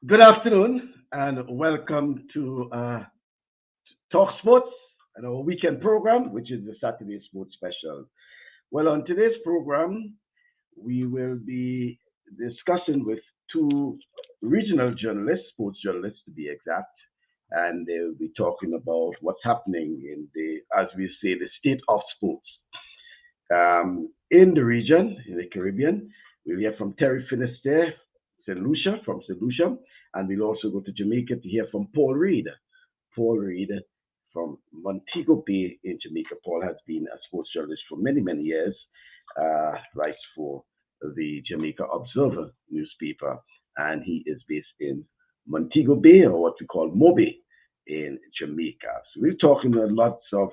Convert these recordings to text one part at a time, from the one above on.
Good afternoon and welcome to TalkSports and our weekend program, which is the Saturday Sports Special. Well, on today's program, we will be discussing with two regional journalists, sports journalists to be exact, and they'll be talking about what's happening in the, as we say, the state of sports in the region, in the Caribbean. We'll hear from Terry Finisterre, St. Lucia, from St. Lucia, and we'll also go to Jamaica to hear from Paul Reid. Paul Reid from Montego Bay in Jamaica. Paul has been a sports journalist for many, many years, writes for the Jamaica Observer newspaper, and he is based in Montego Bay, or what we call Mobe, in Jamaica. So we're talking lots of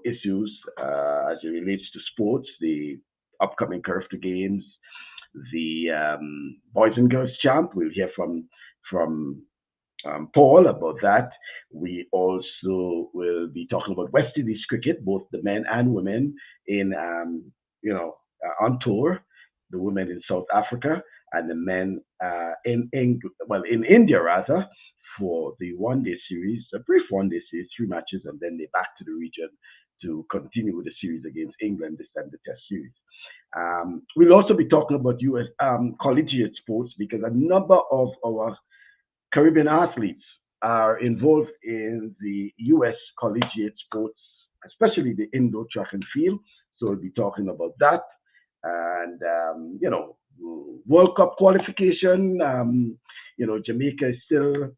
issues as it relates to sports, the upcoming CARIFTA Games, the Boys and Girls Champ. We'll hear from Paul about that. We also will be talking about West Indies cricket, both the men and women in on tour. The women in South Africa and the men in India rather, for the one-day series, a brief one-day series, 3 matches, and then they're back to the region to continue with the series against England, this time the Test series. We'll also be talking about U.S. Collegiate Sports, because a number of our Caribbean athletes are involved in the U.S. Collegiate Sports, especially the indoor track and field. So we'll be talking about that. And, World Cup qualification, Jamaica is still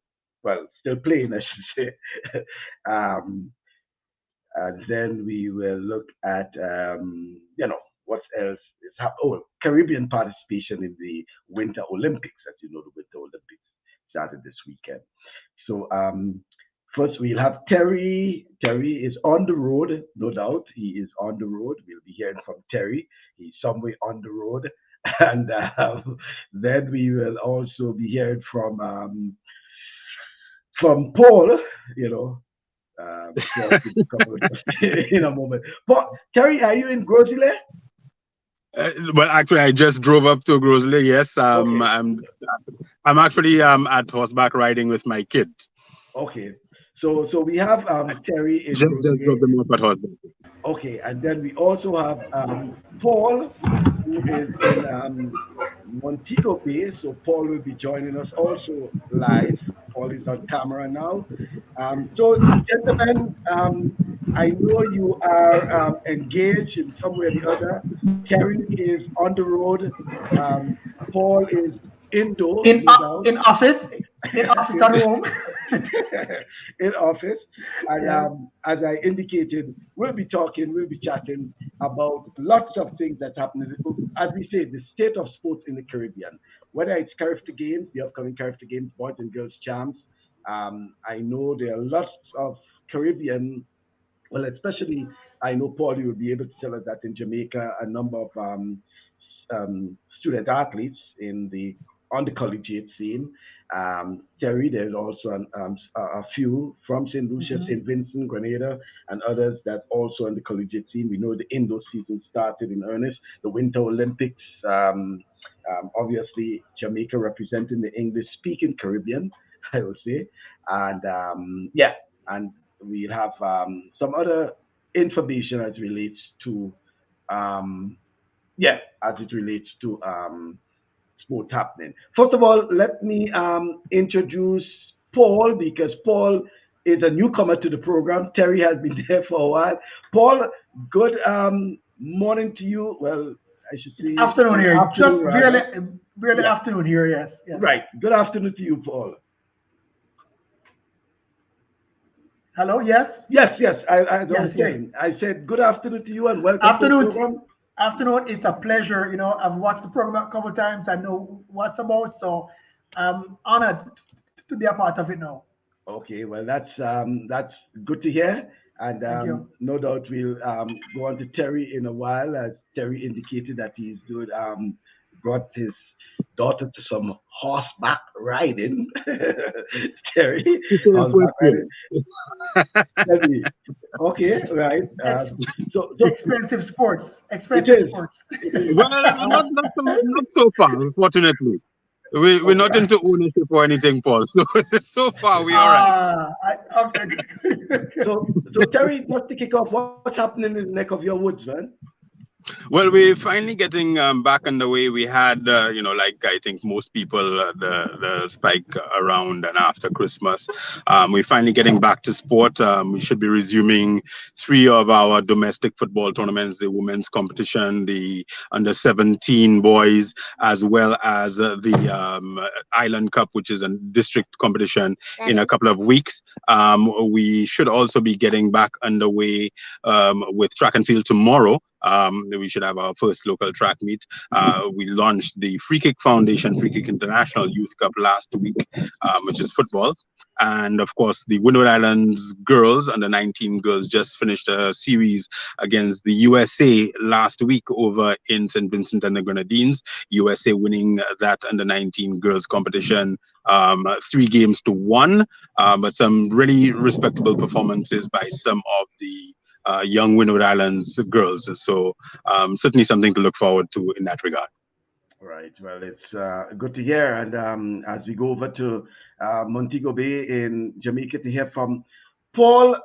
playing, I should say. And then we will look at, what else is happening. Oh, Caribbean participation in the Winter Olympics. As you know, the Winter Olympics started this weekend. So first we'll have Terry. Terry is on the road, no doubt. He is on the road. We'll be hearing from Terry. He's somewhere on the road. And then we will also be hearing from Paul, in a moment. But Terry, are you in Grosile? Well, actually, I just drove up to Grosile. Yes, Okay. I'm actually at horseback riding with my kids. Okay, so we have Terry in Just Grosile. drove them up at horseback. Okay, and then we also have Paul, who is in Montego Bay. So Paul will be joining us also live. Paul is on camera now. So, gentlemen, I know you are engaged in some way or the other. Terry is on the road. Paul is indoors. In office at home. In office. And as I indicated, we'll be chatting about lots of things that happen. As we say, the state of sports in the Caribbean, whether it's CARIFTA Games, the upcoming CARIFTA Games, Boys and Girls Champs. I know there are lots of Caribbean, well, especially I know Paul, you will be able to tell us that in Jamaica, a number of student athletes on the collegiate scene. Terry, there's also a few from St. Lucia, St. Vincent, Grenada, and others that also on the collegiate scene. We know the indoor season started in earnest. The Winter Olympics, obviously Jamaica representing the English-speaking Caribbean, I would say. And and we'll have some other information as it relates to sport happening. First of all, let me introduce Paul, because Paul is a newcomer to the program. Terry has been there for a while. Paul, good morning to you. Well, I should say afternoon here. Just barely Yeah. afternoon here. Yes. Right. Good afternoon to you, Paul. Hello. Yes. Yes. I was Yes, saying. I said good afternoon to you and welcome Afternoon. to the program. Afternoon. It's a pleasure. I've watched the program a couple of times. I know what's about, so I'm honored to be a part of it now. Okay, well, that's good to hear, and Thank you. no doubt we'll go on to Terry in a while, as Terry indicated that he's good. Brought his daughter to some horseback riding. Terry, horseback riding. Terry, okay, right. So Expensive sports. it is. Sports. It is. Well, not so far, unfortunately. We're not Okay. into ownership or anything, Paul. So far we all right. Okay. So Terry, just to kick off, what's happening in the neck of your woods, man? Well, we're finally getting back on the way. We had, like I think most people, the spike around and after Christmas. We're finally getting back to sport. We should be resuming three of our domestic football tournaments: the women's competition, the under 17 boys, as well as the Island Cup, which is a district competition in a couple of weeks. We should also be getting back underway with track and field tomorrow. We should have our first local track meet. We launched the Free Kick Foundation, Free Kick International Youth Cup last week, which is football. And of course, the Windward Islands girls, under 19 girls, just finished a series against the USA last week over in St. Vincent and the Grenadines. USA winning that under 19 girls competition 3-1, but some really respectable performances by some of the young Windward Islands girls. So certainly something to look forward to in that regard. Right. Well, it's good to hear. And as we go over to Montego Bay in Jamaica to hear from Paul,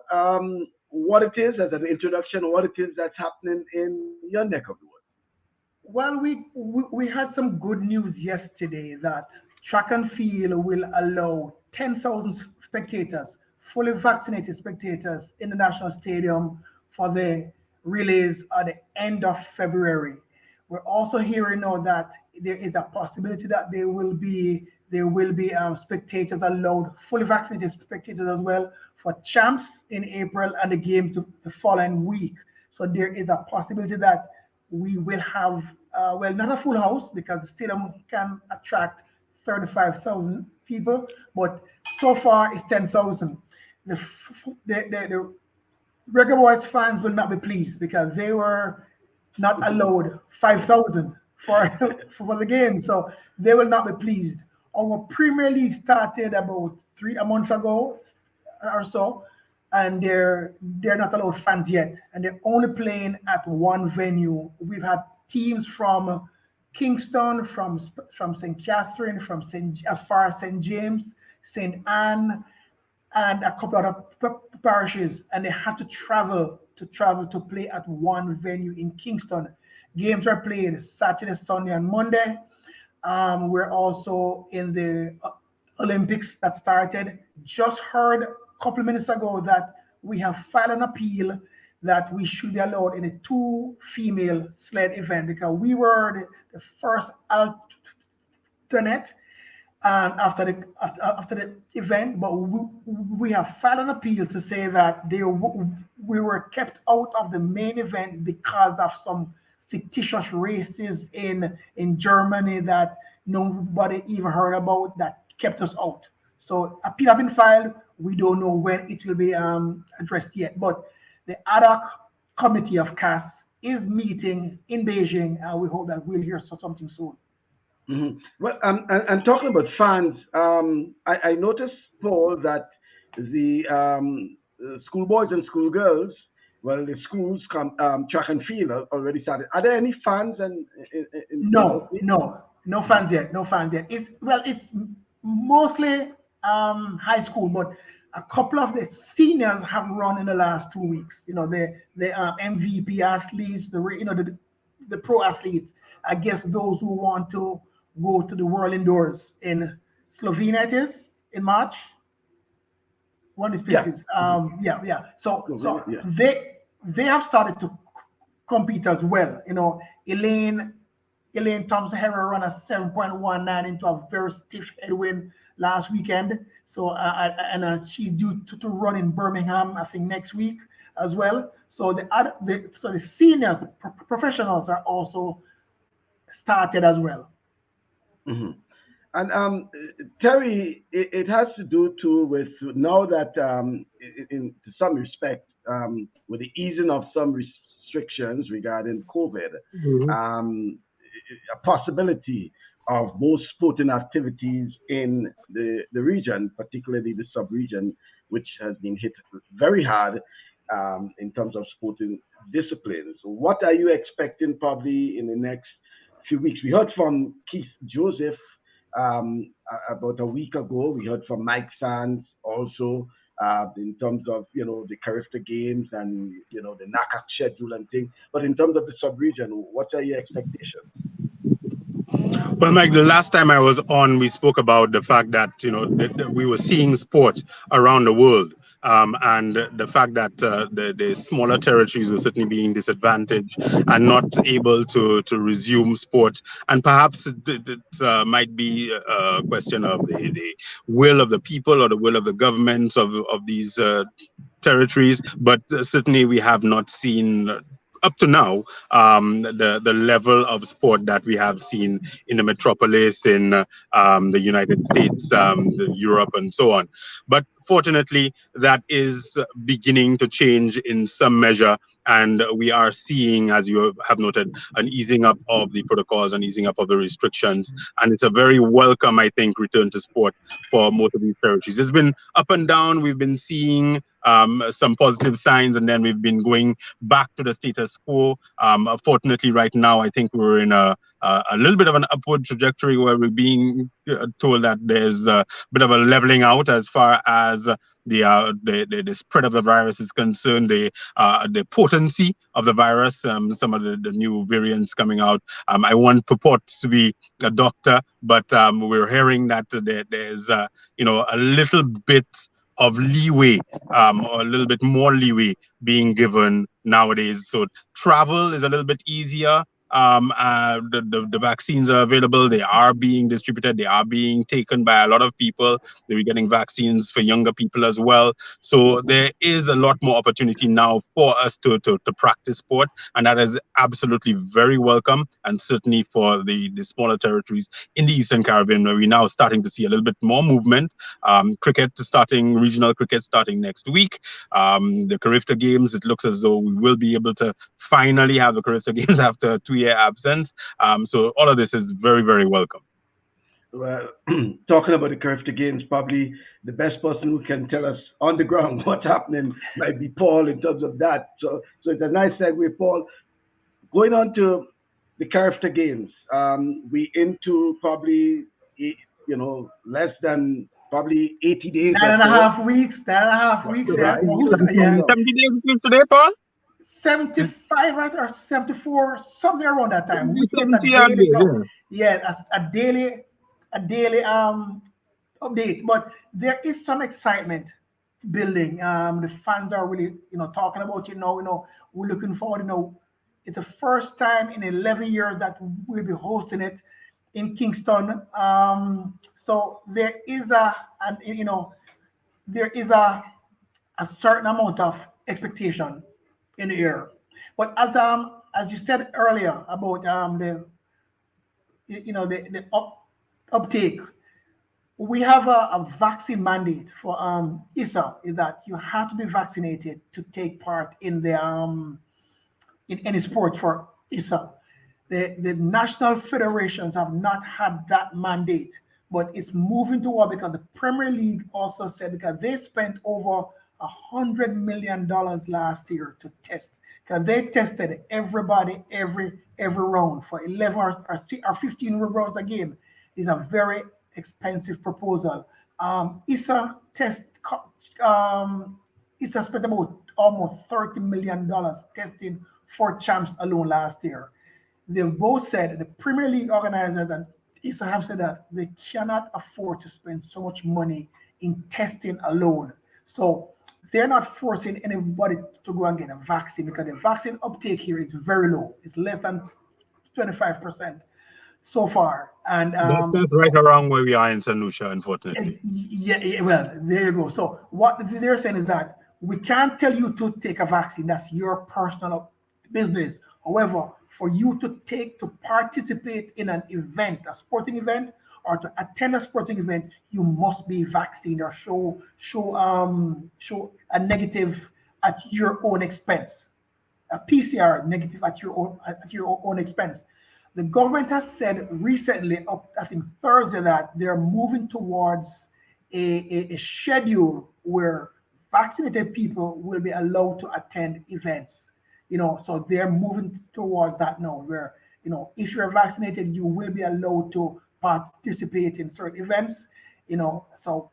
what it is as an introduction, what it is that's happening in your neck of the woods. Well, we had some good news yesterday that track and field will allow 10,000 spectators, fully vaccinated spectators, in the national stadium for the relays at the end of February. We're also hearing now that there is a possibility that there will be spectators allowed, fully vaccinated spectators as well, for champs in April and the game the following week. So there is a possibility that we will have, well, not a full house because the stadium can attract 35,000 people, but so far it's 10,000. The Reggae Boys fans will not be pleased because they were not allowed 5,000 for for the game, so they will not be pleased. Our Premier League started about a month ago or so, and they're not allowed fans yet, and they're only playing at one venue. We've had teams from Kingston, from St. Catherine, from St. as far as St. James, St. Anne, and a couple other parishes, and they have to travel to play at one venue in Kingston. Games are played Saturday, Sunday, and Monday. We're also in the Olympics that started. Just heard a couple of minutes ago that we have filed an appeal that we should be allowed in a two-female sled event because we were the first alternate after the event, but we have filed an appeal to say that we were kept out of the main event because of some fictitious races in Germany that nobody even heard about that kept us out. So appeal have been filed. We don't know when it will be addressed yet, but the ad hoc committee of CAS is meeting in Beijing, and we hope that we'll hear something soon. Mm-hmm. Well, and talking about fans, I noticed, Paul, that the schoolboys and schoolgirls, well, the schools track and field already started. Are there any fans No fans yet. No fans yet. It's mostly high school, but a couple of the seniors have run in the last 2 weeks. The MVP athletes, the pro athletes. I guess those who want to go to the World Indoors in Slovenia, it is in March. One of these places. Yeah. So yeah. they have started to compete as well. Elaine Thompson Herrera ran a 7.19 into a very stiff headwind last weekend. So she's due to run in Birmingham, I think, next week as well. So the seniors, the professionals are also started as well. Mm-hmm. And Terry, it has to do too with now that to some respect, with the easing of some restrictions regarding COVID, a possibility of most sporting activities in the region, particularly the sub-region, which has been hit very hard in terms of sporting disciplines. What are you expecting probably in the next few weeks? We heard from Keith Joseph about a week ago. We heard from Mike Sands also in terms of the CARIFTA Games and the knockout schedule and things. But in terms of the sub-region, what are your expectations? Well, Mike, the last time I was on, we spoke about the fact that that we were seeing sport around the world, and the fact that the smaller territories were certainly being disadvantaged and not able to resume sport. And perhaps it might be a question of the will of the people or the will of the governments of these territories, but certainly we have not seen up to now the level of sport that we have seen in the metropolis, in the United States, Europe, and so on. But fortunately, that is beginning to change in some measure, and we are seeing, as you have noted, an easing up of the protocols and easing up of the restrictions, and it's a very welcome, I think, return to sport for most of these territories. It's been up and down. We've been seeing some positive signs, and then we've been going back to the status quo. Fortunately, right now, I think we're in a little bit of an upward trajectory where we're being told that there's a bit of a leveling out as far as the spread of the virus is concerned, the potency of the virus, some of the new variants coming out. I won't purport to be a doctor, but we're hearing that there's a little bit of leeway, or a little bit more leeway being given nowadays. So travel is a little bit easier. The vaccines are available. They are being distributed. They are being taken by a lot of people. They're getting vaccines for younger people as well. So there is a lot more opportunity now for us to practice sport, and that is absolutely very welcome. And certainly for the smaller territories in the Eastern Caribbean, where we're now starting to see a little bit more movement. Regional cricket starting next week. The CARIFTA Games, it looks as though we will be able to finally have the CARIFTA Games after a 2-year absence. So all of this is very, very welcome. Well, talking about the CARIFTA Games, probably the best person who can tell us on the ground what's happening might be Paul in terms of that. So it's a nice segue, Paul. Going on to the CARIFTA Games, we into probably less than probably 80 days. 9.5 weeks. 9.5 weeks. Right. Yeah. 70 days today, Paul? 75 or 74, something around that time. We Yeah. A daily update. But there is some excitement building. The fans are really talking about it now. We're looking forward. It's the first time in 11 years that we'll be hosting it in Kingston. So there is a certain amount of expectation in the air. But as you said earlier about the uptake, we have a vaccine mandate for ISA, is that you have to be vaccinated to take part in the in any sport for ISA. The national federations have not had that mandate, but it's moving toward, because the Premier League also said, because they spent over $100 million last year to test, because they tested everybody every round for 11 or 15 rounds a game. Is a very expensive proposal. ISA spent about almost $30 million testing 4 champs alone last year. They both said, the Premier League organizers and ISA have said, that they cannot afford to spend so much money in testing alone. So they're not forcing anybody to go and get a vaccine, because the vaccine uptake here is very low. It's less than 25% so far. And that's right around where we are in St. Lucia, unfortunately. Yeah, well, there you go. So what they're saying is that we can't tell you to take a vaccine. That's your personal business. However, for you to participate in an event, a sporting event, or to attend a sporting event, you must be vaccinated or show a negative at your own expense, a PCR negative at your own expense. The government has said recently, I think Thursday, that they're moving towards a schedule where vaccinated people will be allowed to attend events. So they're moving towards that now, where if you're vaccinated, you will be allowed to participate in certain events, so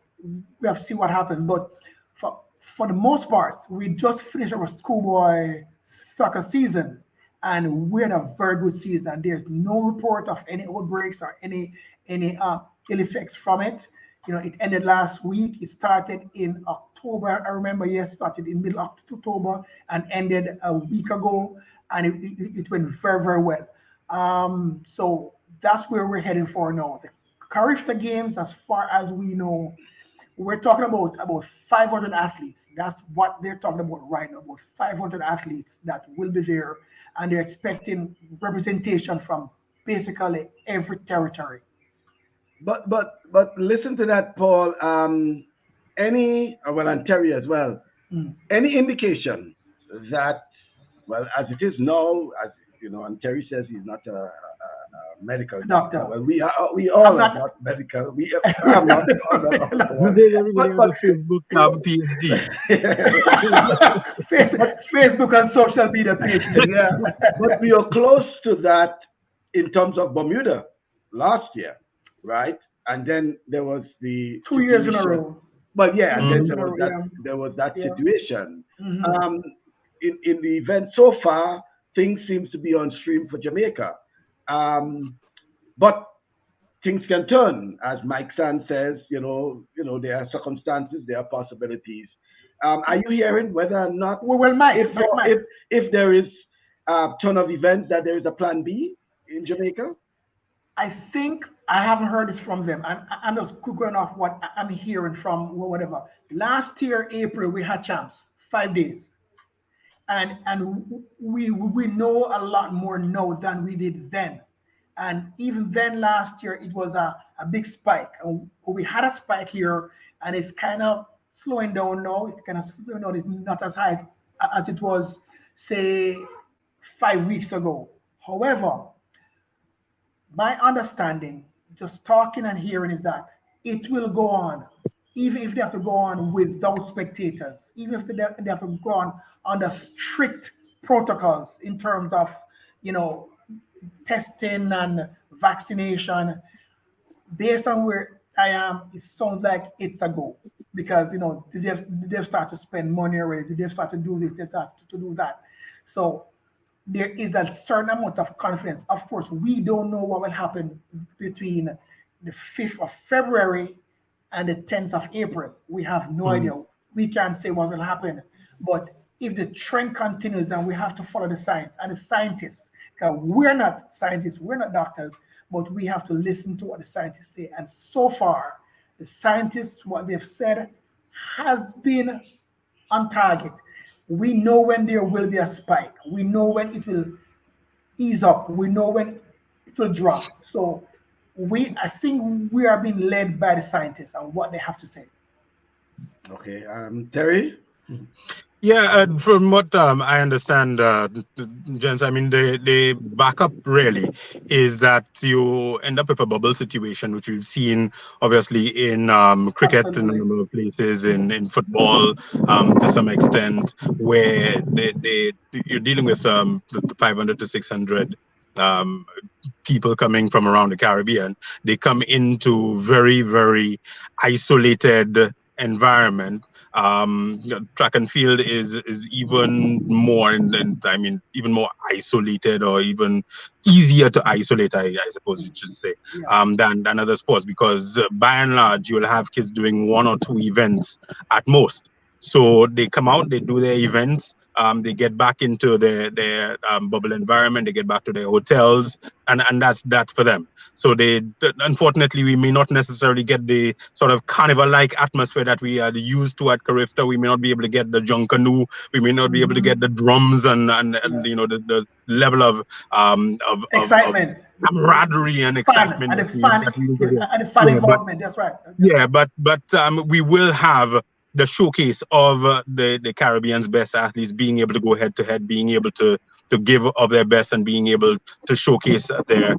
we have to see what happens. But for the most part, we just finished our schoolboy soccer season, and we had a very good season. And there's no report of any outbreaks or any ill effects from it. It ended last week. It started in October. I remember, yes, started in middle of October and ended a week ago, and it went very, very well. So that's where we're heading for now. The CARIFTA Games, as far as we know, we're talking about 500 athletes. That's what they're talking about right now, about 500 athletes that will be there, and they're expecting representation from basically every territory. But listen to that, Paul. And Terry as well. Any indication that, well, as it is now, as you know, and Terry says he's not a medical doctor. Well, we all are not medical. I'm not. But Facebook have a PhD. Facebook and social media PhD. Yeah. But we are close to that in terms of Bermuda last year, right? And then there was the 2 years in a row. But yeah, and then there was that situation. In the event so far, things seems to be on stream for Jamaica. But things can turn, as Mike Sand says. There are circumstances, there are possibilities. Are you hearing whether or not, if there is a turn of events, that there is a plan B in Jamaica? I think I haven't heard this from them. I'm just going off what I'm hearing from whatever. Last year, April, we had champs, 5 days. And we know a lot more now than we did then. And even then last year, it was a big spike. And we had a spike here, and it's kind of slowing down now. It's kind of slowing down. It's not as high as it was, say, 5 weeks ago. However, my understanding, just talking and hearing, is that it will go on, even if they have to go on without spectators, even if they have to go on under strict protocols in terms of, testing and vaccination. Based on where I am, it sounds like it's a go, because they've started to spend money already. They've started to do this, they've started to do that. So there is a certain amount of confidence. Of course, we don't know what will happen between the 5th of February and the 10th of April. We have no idea. We can't say what will happen. But if the trend continues, and we have to follow the science and the scientists, because we're not scientists, we're not doctors, but we have to listen to what the scientists say. And so far, the scientists, what they've said has been on target. We know when there will be a spike. We know when it will ease up. We know when it will drop. So I think we are being led by the scientists and what they have to say. Okay, Terry? Yeah, from what I understand, gents, I mean, the backup really is that you end up with a bubble situation, which we've seen obviously in cricket in a number of places, in football to some extent, where you're dealing with 500 to 600 people coming from around the Caribbean. They come into very, very isolated environment. Track and field is even more, even more isolated, or even easier to isolate, I suppose you should say, than other sports, because by and large you'll have kids doing 1 or 2 events at most. So they come out, they do their events, they get back into their bubble environment, they get back to their hotels, and that's that for them. So unfortunately, we may not necessarily get the sort of carnival-like atmosphere that we are used to at CARIFTA. We may not be able to get the junk canoe. We may not be able to get the drums and the level of excitement, camaraderie, and excitement, and the fan involvement. That's right. Yeah, but we will have the showcase of the Caribbean's best athletes being able to go head to head, being able to give of their best, and being able to showcase their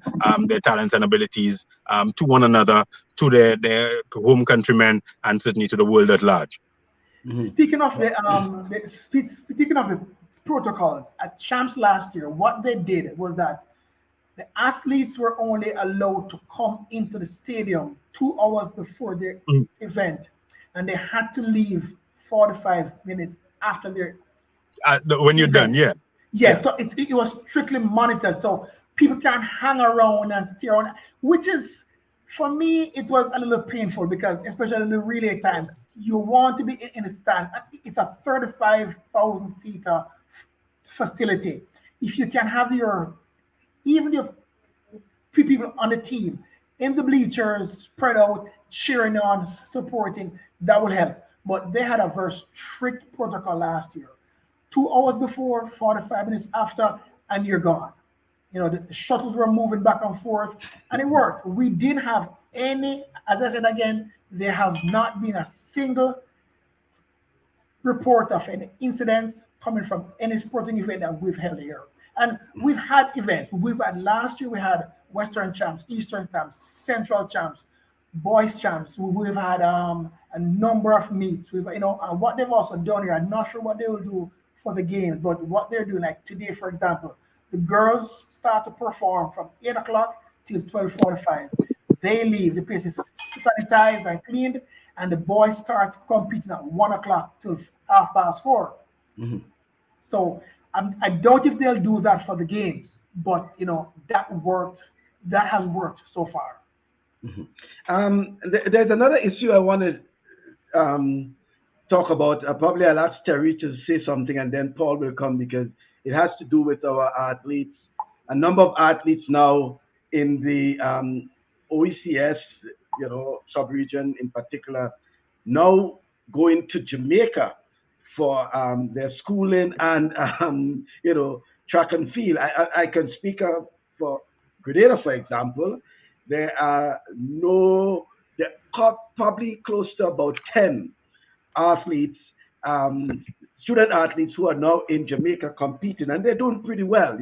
talents and abilities to one another, to their home countrymen, and certainly to the world at large. Speaking of the protocols at champs last year, what they did was that The athletes were only allowed to come into the stadium 2 hours before their Mm. event, and they had to leave 45 minutes after their When you're done, event. yeah. Yes, so it was strictly monitored. So people can't hang around and stay around, which is, for me, it was a little painful because, especially in the relay times, you want to be in the stands. It's a 35,000 seater facility. If you can have even your people on the team in the bleachers, spread out, cheering on, supporting, that will help. But they had a very strict protocol last year. 2 hours before, 45 minutes after, and you're gone. The shuttles were moving back and forth, and it worked. We didn't have any, as I said again, there have not been a single report of any incidents coming from any sporting event that we've held here. And we've had events. We've had last year, we had Western champs, Eastern champs, Central champs, boys champs. We've had a number of meets. And what they've also done here, I'm not sure what they will do for the games, but what they're doing, like today, for example, the girls start to perform from 8 o'clock till 12:45. They leave, the place is sanitized and cleaned, and the boys start competing at 1 o'clock till 4:30. Mhm. So I doubt if they'll do that for the games, but that worked. That has worked so far. Mhm. There's another issue I want to talk about. Probably I'll ask Terry to say something, and then Paul will come because it has to do with our athletes. A number of athletes now in the OECS, sub-region in particular, now going to Jamaica for their schooling and track and field. I can speak for Grenada, for example. There are no, there are probably close to about 10 athletes, student athletes who are now in Jamaica competing, and they're doing pretty well,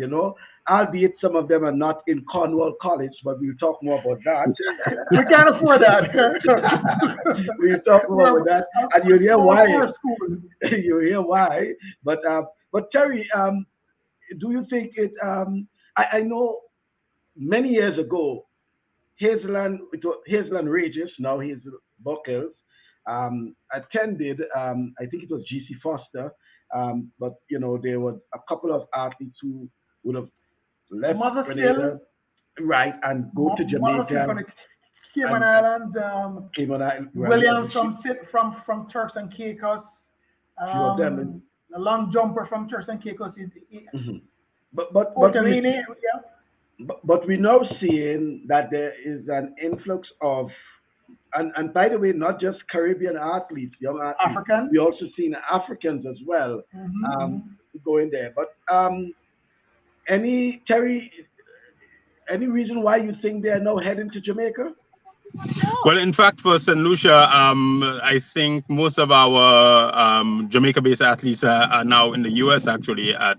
albeit some of them are not in Cornwall College, but we'll talk more about that. We can't afford that. We'll talk more about that, and you'll hear Small why. poor school. You'll hear why. But Terry, do you think it? I know many years ago, Hazelland Regis, now he's Buckles, attended, I think it was GC Foster, but there were a couple of athletes who would have left Mother Grenada, Sill, right, and go to Mother Sill from Jamaica the Cayman and Islands, came on Island, right, Williams from Turks and Caicos, few of them. a long jumper from Turks and Caicos, Mhm. But we Otamini, yeah, but we're now seeing that there is an influx of, and by the way, not just Caribbean athletes, young athletes, we Africans. also seen Africans as well Hmm. going there. But Terry, any reason why you think they're now heading to Jamaica? Well, in fact, for St. Lucia, I think most of our Jamaica-based athletes are now in the U.S. actually at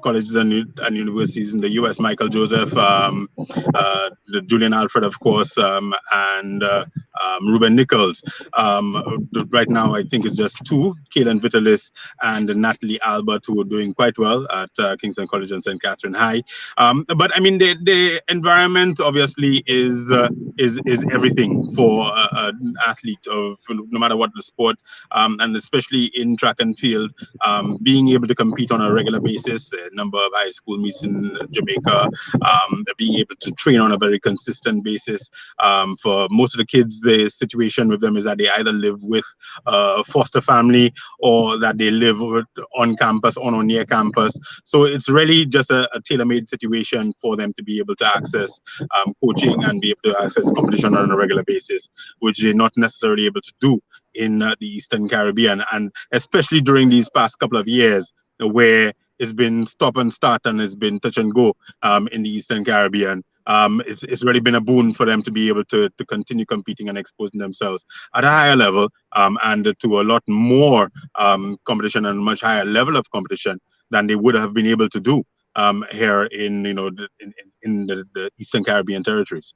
colleges and universities in the U.S. Michael Joseph, the Julian Alfred, of course, and Ruben Nichols. Right now, I think it's just two: Kaden Vitalis and Natalie Albert, who are doing quite well at Kingston College and St. Catherine High. But I mean, the environment obviously is everything for an athlete of no matter what the sport, and especially in track and field, being able to compete on a regular basis, a number of high school meets in Jamaica, being able to train on a very consistent basis. For most of the kids, the situation with them is that they either live with a foster family or that they live on campus or near campus. So it's really just a tailor-made situation for them to be able to access coaching and be able to access competition on a regular basis, which they're not necessarily able to do in the Eastern Caribbean. And especially during these past couple of years where it's been stop and start and it's been touch and go in the Eastern Caribbean. It's really been a boon for them to be able to continue competing and exposing themselves at a higher level and to a lot more competition and much higher level of competition than they would have been able to do here in the Eastern Caribbean territories.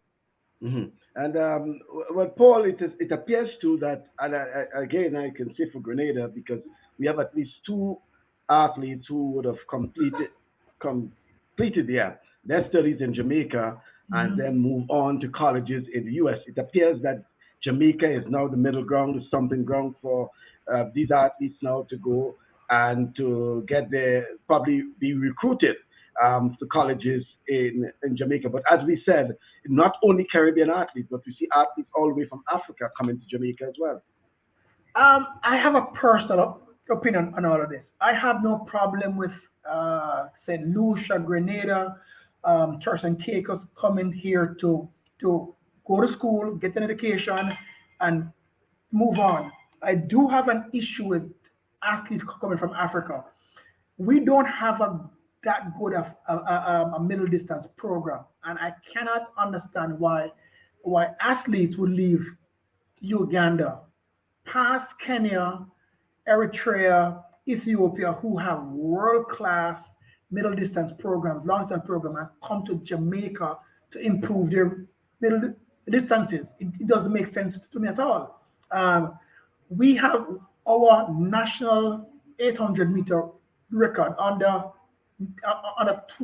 Hmm. And well, Paul, it appears to that, and again, I can say for Grenada because we have at least two athletes who would have completed, yeah, their studies in Jamaica and then move on to colleges in the US. It appears that Jamaica is now the middle ground, the stomping ground for these athletes now to go and to get their, probably be recruited to colleges in Jamaica. But as we said, not only Caribbean athletes, but we see athletes all the way from Africa coming to Jamaica as well. I have a personal opinion on all of this. I have no problem with say Lucia, Grenada, Turks and Caicos coming here to go to school, get an education, and move on. I do have an issue with athletes coming from Africa. We don't have that good of a middle distance program, and I cannot understand why athletes would leave Uganda, past Kenya, Eritrea, Ethiopia, who have world-class middle distance programs, long distance program, and come to Jamaica to improve their middle distances. It doesn't make sense to me at all. We have our national 800-meter record under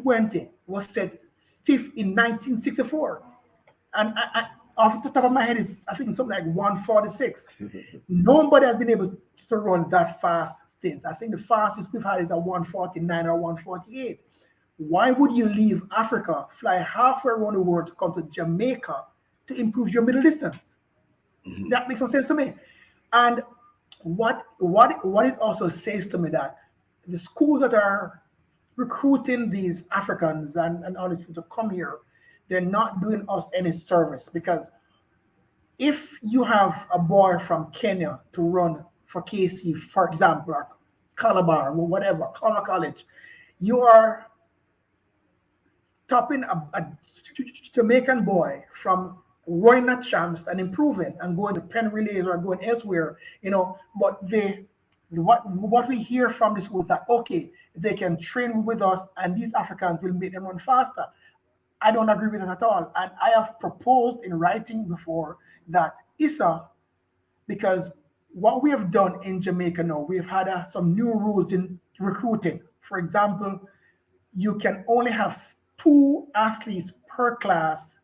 20 was set fifth in 1964, and off the top of my head is I think something like 146. Nobody has been able to run that fast since. I think the fastest we've had is a 149 or 148. Why would you leave Africa, fly halfway around the world to come to Jamaica to improve your middle distance? That makes no sense to me. And what it also says to me that the schools that are recruiting these Africans and others to come here, they're not doing us any service, because if you have a boy from Kenya to run for KC, for example, or Calabar or whatever, Calabar College, you are stopping a Jamaican boy from running at champs and improving and going to pen relays or going elsewhere, but what we hear from this was that, okay, they can train with us and these Africans will make them run faster. I don't agree with that at all. And I have proposed in writing before that ISA, because what we have done in Jamaica now, we've had some new rules in recruiting. For example, you can only have 2 athletes per class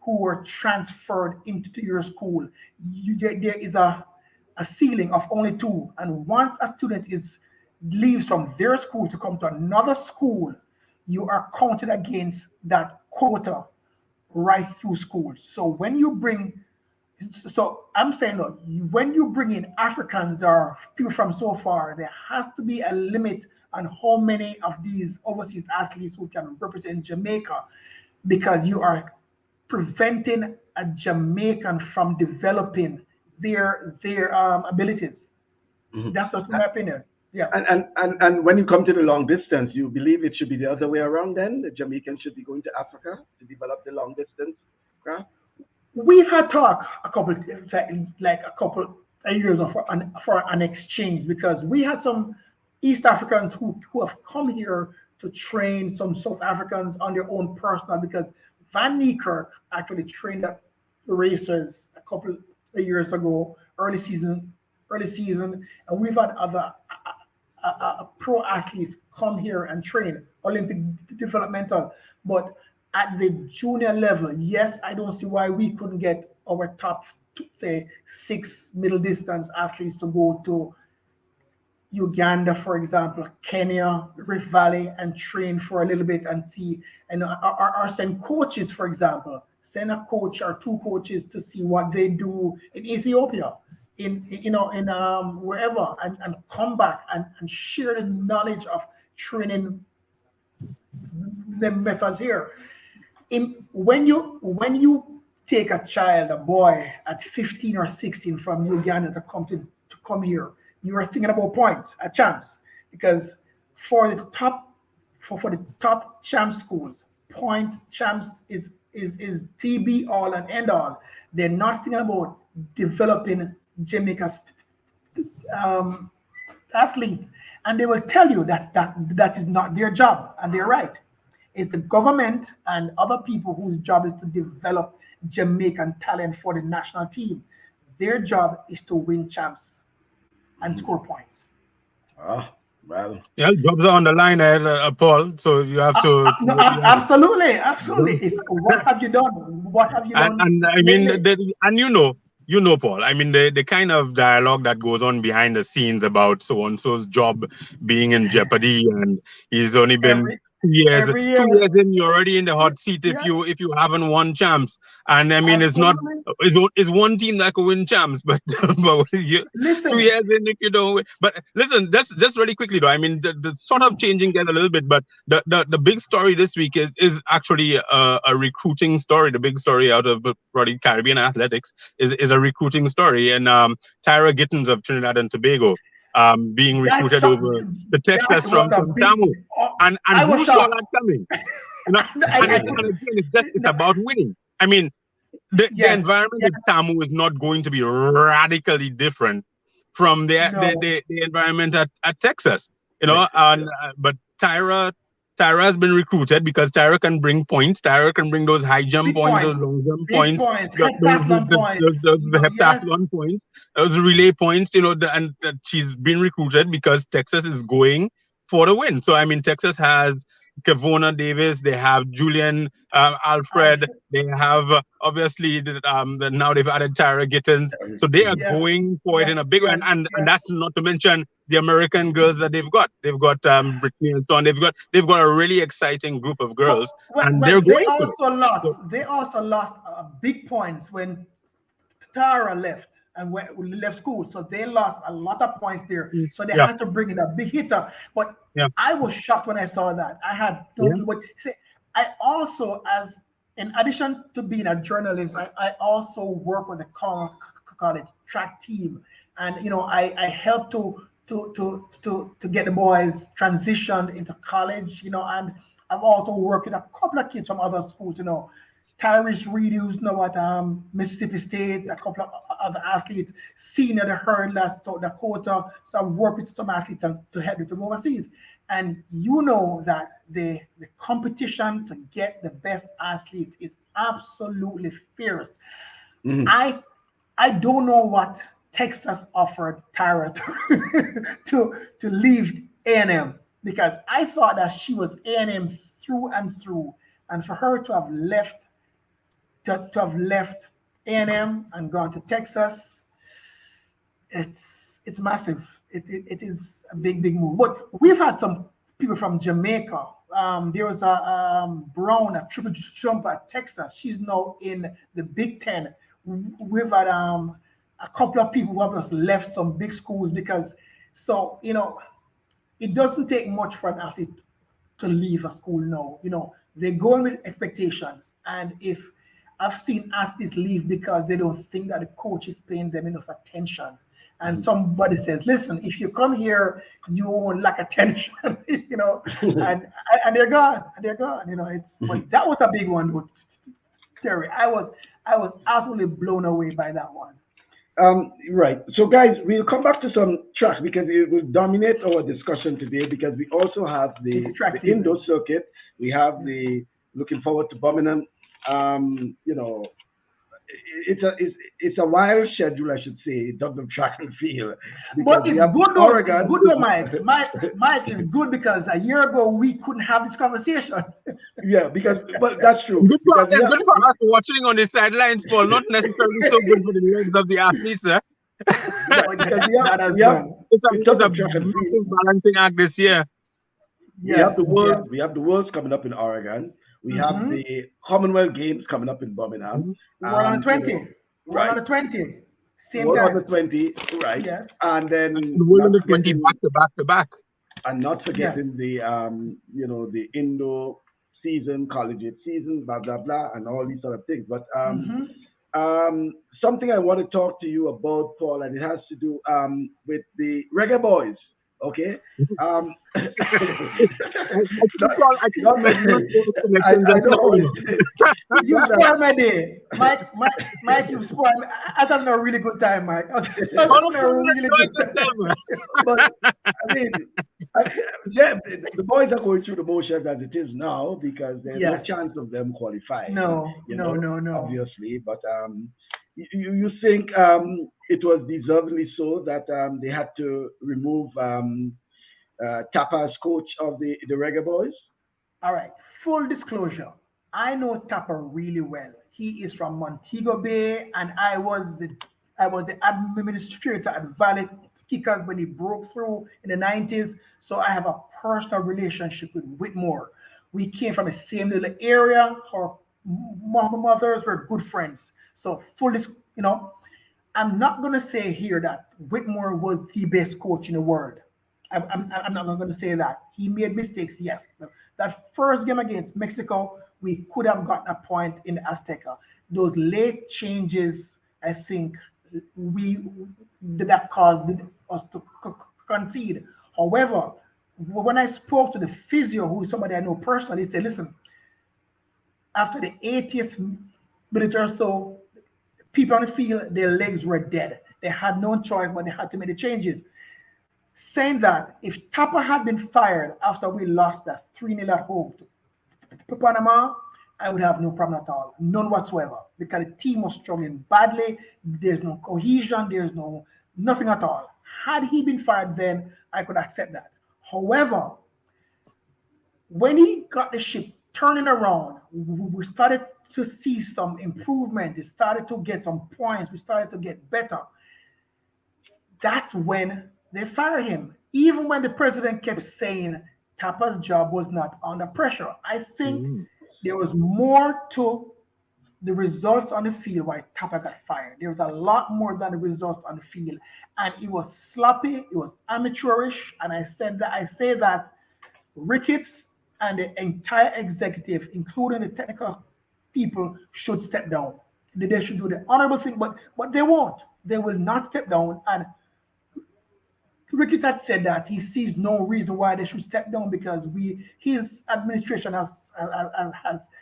who were transferred into your school. There is a ceiling of only 2. And once a student leaves from their school to come to another school, you are counted against that quota right through schools. So I'm saying, look, when you bring in Africans or people from so far, there has to be a limit on how many of these overseas athletes who can represent Jamaica, because you are preventing a Jamaican from developing their abilities. That's just my opinion. Yeah. And when you come to the long distance, you believe it should be the other way around then? The Jamaicans should be going to Africa to develop the long distance craft? We've had talk a couple of years for an exchange, because we had some East Africans who have come here to train some South Africans on their own personal, because Van Niekerk actually trained up the racers a couple of years ago, early season, and we've had other pro athletes come here and train Olympic developmental. But at the junior level, yes, I don't see why we couldn't get our top, say, 6 middle distance athletes to go to Uganda, for example, Kenya, Rift Valley, and train for a little bit and see, and or send coaches, for example, send a coach or 2 coaches to see what they do in Ethiopia, in wherever, and come back and share the knowledge of training the methods here. When you take a child, a boy at 15 or 16 from Uganda to come here, you are thinking about points at champs, because for the top champ schools, points champs is the be all and end all. They're not thinking about developing Jamaica's athletes, and they will tell you that is not their job, and they're right. It's the government and other people whose job is to develop Jamaican talent for the national team. Their job is to win champs and score points. Well, Yeah, jobs are on the line, Paul. So you have to. No, absolutely, absolutely. It's what have you done? What have you done And I mean, lately? and Paul. I mean, the kind of dialogue that goes on behind the scenes about so and so's job being in jeopardy, and he's only been Every 2 years. every Two year, years in, you're already in the hot seat yeah, if you haven't won champs. And I mean, it's not absolutely. it's one team that can win champs, but but you, two Listen, years in if you don't win. But listen, just really quickly though. I mean, the sort of mm, changing gears a little bit, but the big story this week is actually a recruiting story. The big story out of probably Caribbean athletics is a recruiting story, and Tyra Gittens of Trinidad and Tobago being that recruited shock, over to that Texas was a from big. Tamu. Oh, And I was who saw shocked. that coming? You know, and I again, couldn't. it's No, about winning. I mean, the yes, environment yes, at Tamu is not going to be radically different from no, the environment at Texas. Texas, yeah. And but Tyra has been recruited because Tyra can bring points. Tyra can bring those high jump big points, those points, long jump big points, points, those heptathlon points. the Yes, heptathlon points, those relay points. And that she's been recruited because Texas is going for the win. So I mean, Texas has Kavona Davis, they have Julian Alfred, Alfred. they have obviously now they've added Tyra Gittens, so they are Yes, going for it yes, in a big way, yes, and yes. that's not to mention the American girls that they've got. They've got Brittany and Stone. They've got a really exciting group of But girls, and they're going for it. So, they also lost big points when Tara left and left school. So they lost a lot of points there. So they yeah, had to bring in a big hitter. But yeah, I was shocked when I saw that. I had no yeah, clue. But see, I also, as in addition to being a journalist, I also work with the college track team. And I helped to get the boys transitioned into college, and I've also worked with a couple of kids from other schools, Tyrese Reid, who's now at Mississippi State, a couple of other athletes, senior the hurdler, South Dakota. So I've worked with some athletes to help them overseas. And you know that the competition to get the best athletes is absolutely fierce. Mhm. I I don't know what Texas offered Tyra to leave A&M, because I thought that she was A&M through and through, and for her to have left A&M and gone to Texas, it's it's massive. It is a big move. But we've had some people from Jamaica. There was a Brown, a triple jumper at Texas. She's now in the Big Ten. We've had a couple of people who have just left some big schools because, so it doesn't take much for an athlete to leave a school now. They go in with expectations, and if I've seen athletes leave because they don't think that the coach is paying them enough attention. And somebody says, "Listen, if you come here, you won't lack attention," and they're gone, and they're gone. But that was a big one, though, Terry. I was absolutely blown away by that one. Right. So, guys, we'll come back to some tracks because it will dominate our discussion today because we also have It's track the indoor season. circuit. We have Yeah. the looking forward to Birmingham. Um, you know, it's a wild schedule, I should say, Dublin track and field, because But we it's have good though. It's Oregon. good though, Mike. Mike is good because a year ago we couldn't have this conversation. Yeah, because but that's true good for because yeah, good for us watching on the sidelines, Paul. Not necessarily so good for the legs of the athletes, eh? yeah But because that as we have well. in It's terms a of track and field. massive balancing act this year. We have Yes, the yes. worlds. We have the worlds coming up in Oregon. We have Mm-hmm. the Commonwealth Games coming up in Birmingham. Mhm. One on the You know, 20. One on right? the 20. Same World under time. 20, right? Yes. And then And we're on not the 20 forgetting back to back to back. and not Yes. forgetting the the indoor season, collegiate season, blah blah blah, and all these sort of things. But Mm-hmm. something I want to talk to you about, Paul, and it has to do with the reggae boys. Okay. Um, not, I keep not, measuring those connections I just now, know you know. You not that. spoiled my day. Mike, you spoiled me. I was having a really good time, Mike. I was Oh, no, having a no, no, really enjoy good this time. time. But I mean, I, yeah, the boys are going through the motions as it is now because there's no Yes. chance of them qualifying. No, no, no, no. Obviously, but you think it was deservedly so that they had to remove Tapa as coach of the Reggae Boys? All right. Full disclosure. I know Tapper really well. He is from Montego Bay, and I was the administrator at Valley Kickers when he broke through in the 90s. So I have a personal relationship with Whitmore. We came from the same little area. Our mothers were good friends. So I'm not going to say here that Whitmore was the best coach in the world. I'm not going to say that. He made mistakes, yes. That first game against Mexico, we could have gotten a point in the Azteca. Those late changes, I think, we that caused us to concede. However, when I spoke to the physio, who is somebody I know personally, he said, listen, after the 80th minute or so, people on the field, their legs were dead. They had no choice, but they had to make the changes. Saying that if Tapa had been fired after we lost that 3-0 at home to Panama, I would have no problem at all. None whatsoever. Because the team was struggling badly. There's no cohesion. There's nothing at all. Had he been fired then, I could accept that. However, when he got the ship turning around, we started to see some improvement. We started to get some points. We started to get better. That's when they fired him. Even when the president kept saying Tapa's job was not under pressure. I think there was more to the results on the field why Tapa got fired. There was a lot more than the results on the field. And it was sloppy, it was amateurish. And I say that Ricketts and the entire executive, including the technical people, should step down. They should do the honorable thing, but they won't. They will not step down. And Ricketts has said that he sees no reason why they should step down because his administration has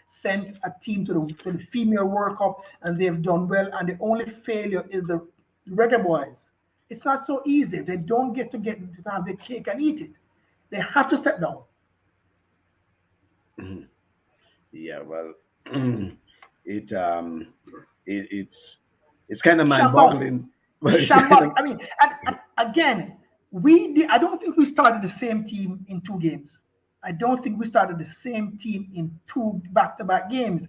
sent a team to the female World Cup and they've done well. And the only failure is the Reggae Boys. It's not so easy. They don't get to have the cake and eat it. They have to step down. Yeah, well, it's kind of mind-boggling. I mean, again, I don't think we started the same team in 2 games. I don't think we started the same team in 2 back-to-back games.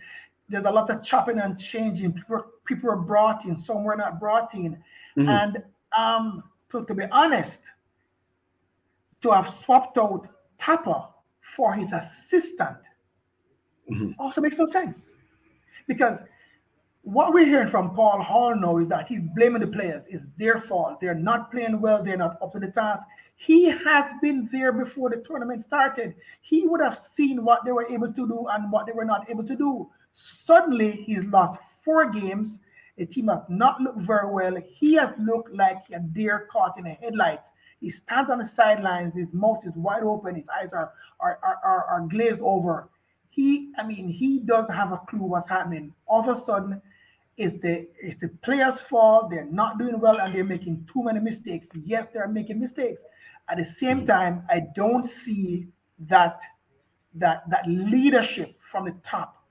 There's a lot of chopping and changing. People were brought in, some were not brought in. And to be honest, to have swapped out Tapa for his assistant also makes no sense. Because what we're hearing from Paul Hall now is that he's blaming the players. It's their fault. They're not playing well. They're not up to the task. He has been there before the tournament started. He would have seen what they were able to do and what they were not able to do. Suddenly, he's lost 4 games. The team has not looked very well. He has looked like a deer caught in the headlights. He stands on the sidelines. His mouth is wide open. His eyes are glazed over. He doesn't have a clue what's happening. All of a sudden, it's the players' fault. They're not doing well and they're making too many mistakes. Yes, they're making mistakes. At the same time, I don't see that leadership from the top.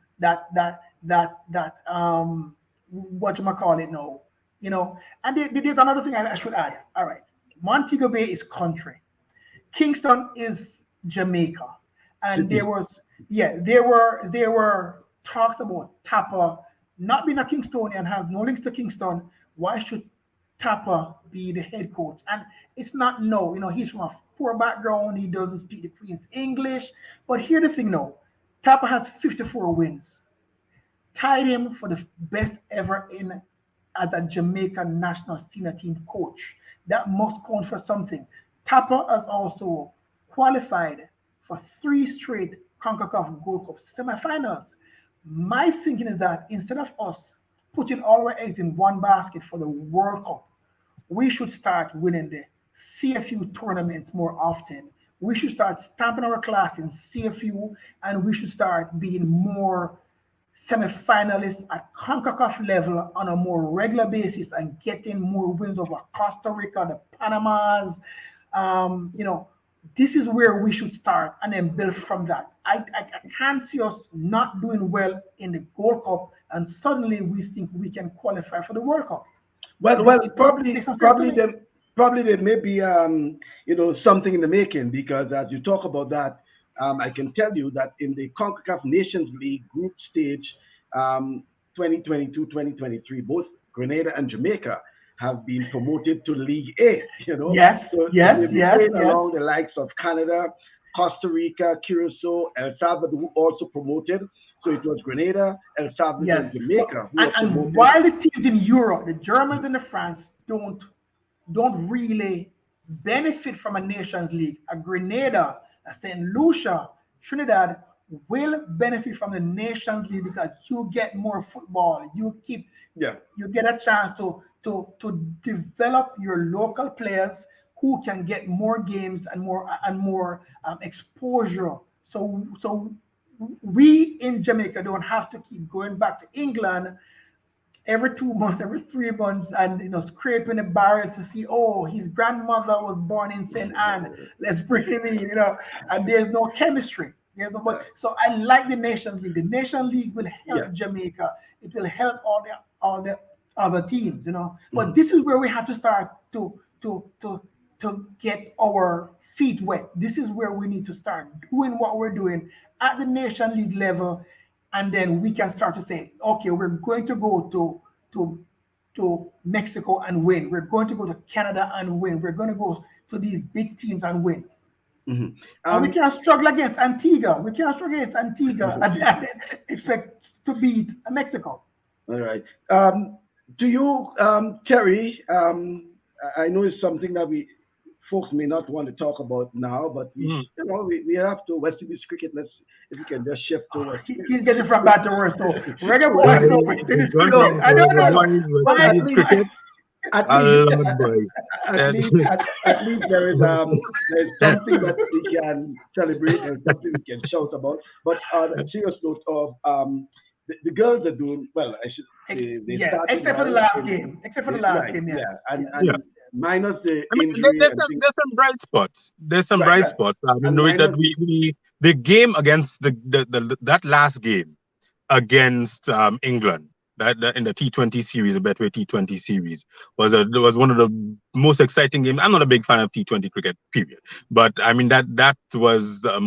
Whatchamacallit now, And there's another thing I should add. All right, Montego Bay is country. Kingston is Jamaica, and there were talks about Tapa not being a Kingstonian, has no links to Kingston. Why should Tapa be the head coach? And it's not no. He's from a poor background. He doesn't speak the Queen's English. But here's the thing, no. Tapa has 54 wins. Tied him for the best ever as a Jamaican national senior team coach. That must count for something. Tapa has also qualified for 3 straight CONCACAF Gold Cup semifinals. My thinking is that instead of us putting all our eggs in one basket for the World Cup, we should start winning the CFU tournaments more often. We should start stamping our class in CFU, and we should start being more semifinalists at CONCACAF level on a more regular basis and getting more wins over Costa Rica, the Panamas. This is where we should start and then build from that. I can't see us not doing well in the Gold Cup and suddenly we think we can qualify for the World Cup. Well, probably probably there may be something in the making, because as you talk about that, I can tell you that in the CONCACAF Nations League group stage, um, 2022-2023, both Grenada and Jamaica have been promoted to League A. Yes, So they'll yes, be yes, playing yes. along the likes of Canada, Costa Rica, Curacao, El Salvador, who also promoted. So it was Grenada, El Salvador, and Yes. Jamaica who And, were and promoted. while the teams in Europe, the Germans and the France don't really benefit from a Nations League. A Grenada, a St. Lucia, Trinidad will benefit from the Nations League because you get more football. Yeah. You get a chance to develop your local players who can get more games and more exposure. So we in Jamaica don't have to keep going back to England every 2 months, every 3 months, and scraping a barrel to see, oh, his grandmother was born in St. Anne. Let's bring him in, and there's no chemistry. But so I like the Nations League. The Nations League will Yeah. help Jamaica. It will help all the other teams, But Mhm. this is where we have to start to get our feet wet. This is where we need to start doing what we're doing at the Nation League level, and then we can start to say, okay, we're going to go to Mexico and win. We're going to go to Canada and win. We're going to go to these big teams and win. Mhm. And we Um, can't struggle against Antigua. We can't struggle against Antigua and expect to beat Mexico. all right. Do you, Terry? I know it's something that we folks may not want to talk about now, but Mm. we have to West Indies cricket. Let's if we can just shift to West He's getting from bad to worse. So reggae to West boys, no, Indies. we It's finish gone cricket. from I don't the know, boys with but At Indies least, cricket. at A least, lot, boy. at least, at least there's something that we can celebrate and something we can shout about. But on a serious note of the girls are doing well. I should say they Yeah, started except for the well last in game. Except for the last right, game, yes. yeah, and Yes, Yeah. and minus the I mean, injury there's and some things, there's some bright spots. There's some right, bright right, spots. I mean, and with that minus we the game against the that last game against England. That in the T20 series, the Betway T20 series, was one of the most exciting games. I'm not a big fan of T20 cricket, period, but I mean that was a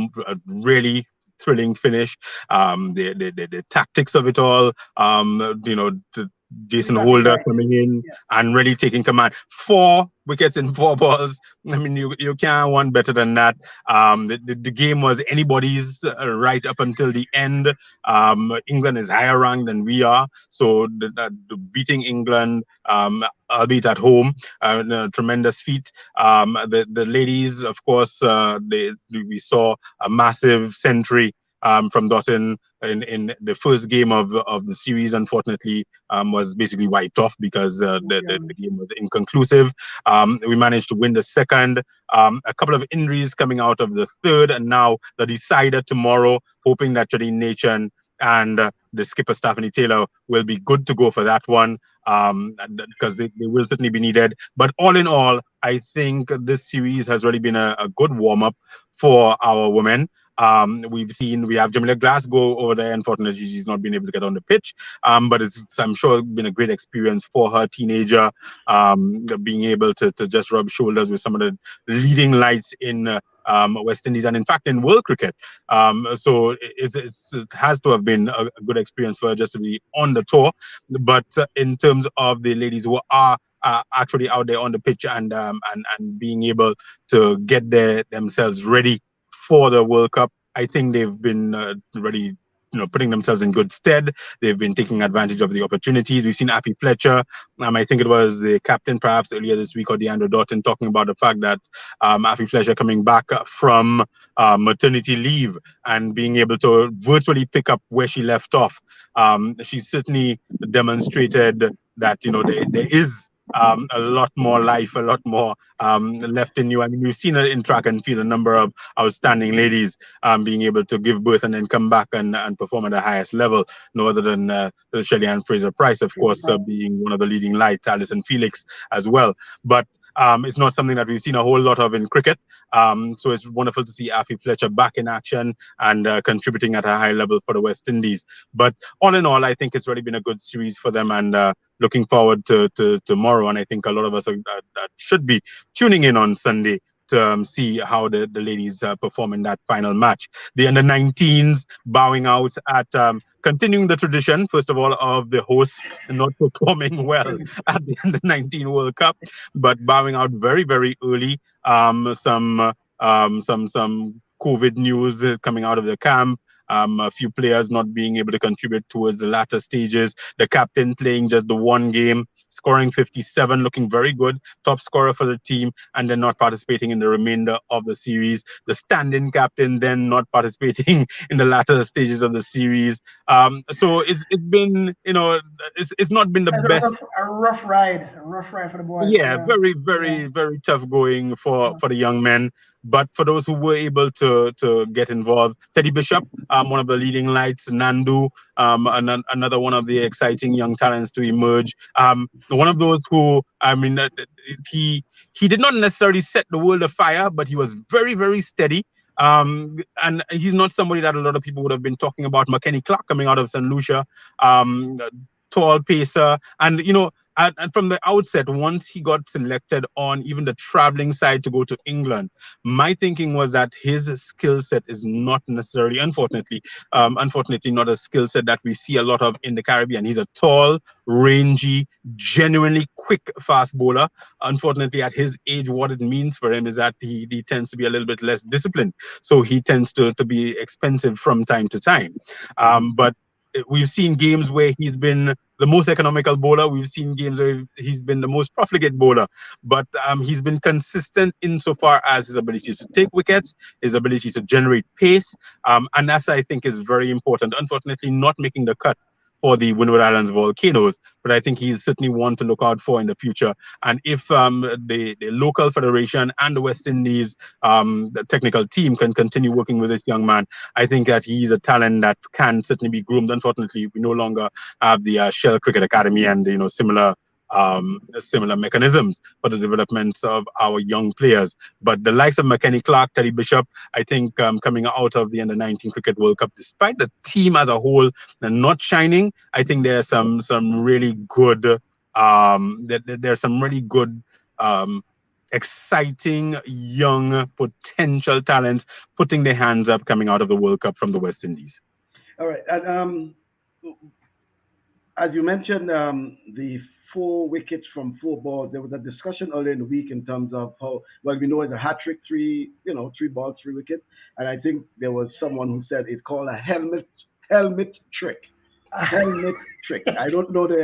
really thrilling finish. The tactics of it all, you Jason got it Holder right. coming in Yes. and really taking command. 4 wickets in 4 balls. I mean, you can't want better than that. The game was anybody's right up until the end. England is higher ranked than we are, so the beating England, albeit at home, a tremendous feat. The ladies, of course, we saw a massive century from Dotton in the first game of the series. Unfortunately, was basically wiped off because the game was inconclusive. We managed to win the second. A couple of injuries coming out of the third, and now the decider tomorrow, hoping that Jadine Nation and the skipper Stephanie Taylor will be good to go for that one, because they will certainly be needed. But all in all, I think this series has really been a good warm up for our women. We have Jamila Glasgow over there. Unfortunately, she's not been able to get on the pitch, but it's I'm sure been a great experience for her teenager, being able to just rub shoulders with some of the leading lights in West Indies and in fact in world cricket. So it has to have been a good experience for her just to be on the tour. But in terms of the ladies who are actually out there on the pitch and being able to get themselves ready for the World Cup, I think they've been really, putting themselves in good stead. They've been taking advantage of the opportunities. We've seen Appy Fletcher. I think it was the captain, perhaps earlier this week, or DeAndre Doughton, talking about the fact that Appy Fletcher coming back from maternity leave and being able to virtually pick up where she left off. She certainly demonstrated that there is a lot more life, a lot more left in you. I mean, we've seen it in track and field, a number of outstanding ladies being able to give birth and then come back and perform at the highest level. No other than Shelly-Ann Fraser-Price, of course, being one of the leading lights, Alison Felix as well. But it's not something that we've seen a whole lot of in cricket. So it's wonderful to see Affy Fletcher back in action and contributing at a high level for the West Indies. But all in all, I think it's really been a good series for them, and looking forward to tomorrow. And I think a lot of us that should be tuning in on Sunday to see how the ladies perform in that final match. The under-19s bowing out at continuing the tradition, first of all, of the hosts not performing well at the under-19 World Cup, but bowing out very, very early. Some COVID news coming out of the camp. A few players not being able to contribute towards the latter stages. The captain playing just the one game, scoring 57, looking very good, top scorer for the team, and then not participating in the remainder of the series. The stand-in captain then not participating in the latter stages of the series. So it's been, it's not been the best. A rough ride for the boys. Yeah, very, very, very tough going for the young men. But for those who were able to get involved, Teddy Bishop, one of the leading lights, Nandu, another one of the exciting young talents to emerge. One of those who, I mean, he did not necessarily set the world afire, but he was very, very steady. And he's not somebody that a lot of people would have been talking about. McKenny Clark coming out of St. Lucia, tall pacer, and and from the outset, once he got selected on even the traveling side to go to England, my thinking was that his skill set is not necessarily, unfortunately, not a skill set that we see a lot of in the Caribbean. He's a tall, rangy, genuinely quick fast bowler. Unfortunately, at his age, what it means for him is that he tends to be a little bit less disciplined. So he tends to be expensive from time to time. But we've seen games where he's been the most economical bowler. We've seen games where he's been the most profligate bowler. But he's been consistent insofar as his ability to take wickets, his ability to generate pace. And that's, I think, is very important. Unfortunately, not making the cut for the Windward Islands Volcanoes, but I think he's certainly one to look out for in the future. And if the local federation and the West Indies the technical team can continue working with this young man, I think that he's a talent that can certainly be groomed. Unfortunately, we no longer have the Shell Cricket Academy and similar mechanisms for the development of our young players. But the likes of McKenny Clark, Teddy Bishop, I think coming out of the Under-19 Cricket World Cup, despite the team as a whole not shining, I think there's some really good exciting young potential talents putting their hands up coming out of the World Cup from the West Indies. All right, and as you mentioned, the 4 wickets from 4 balls. There was a discussion earlier in the week in terms of how well we know it's a hat trick, 3 balls, 3 wickets, and I think there was someone who said it's called a helmet trick. Helmet trick. I don't know the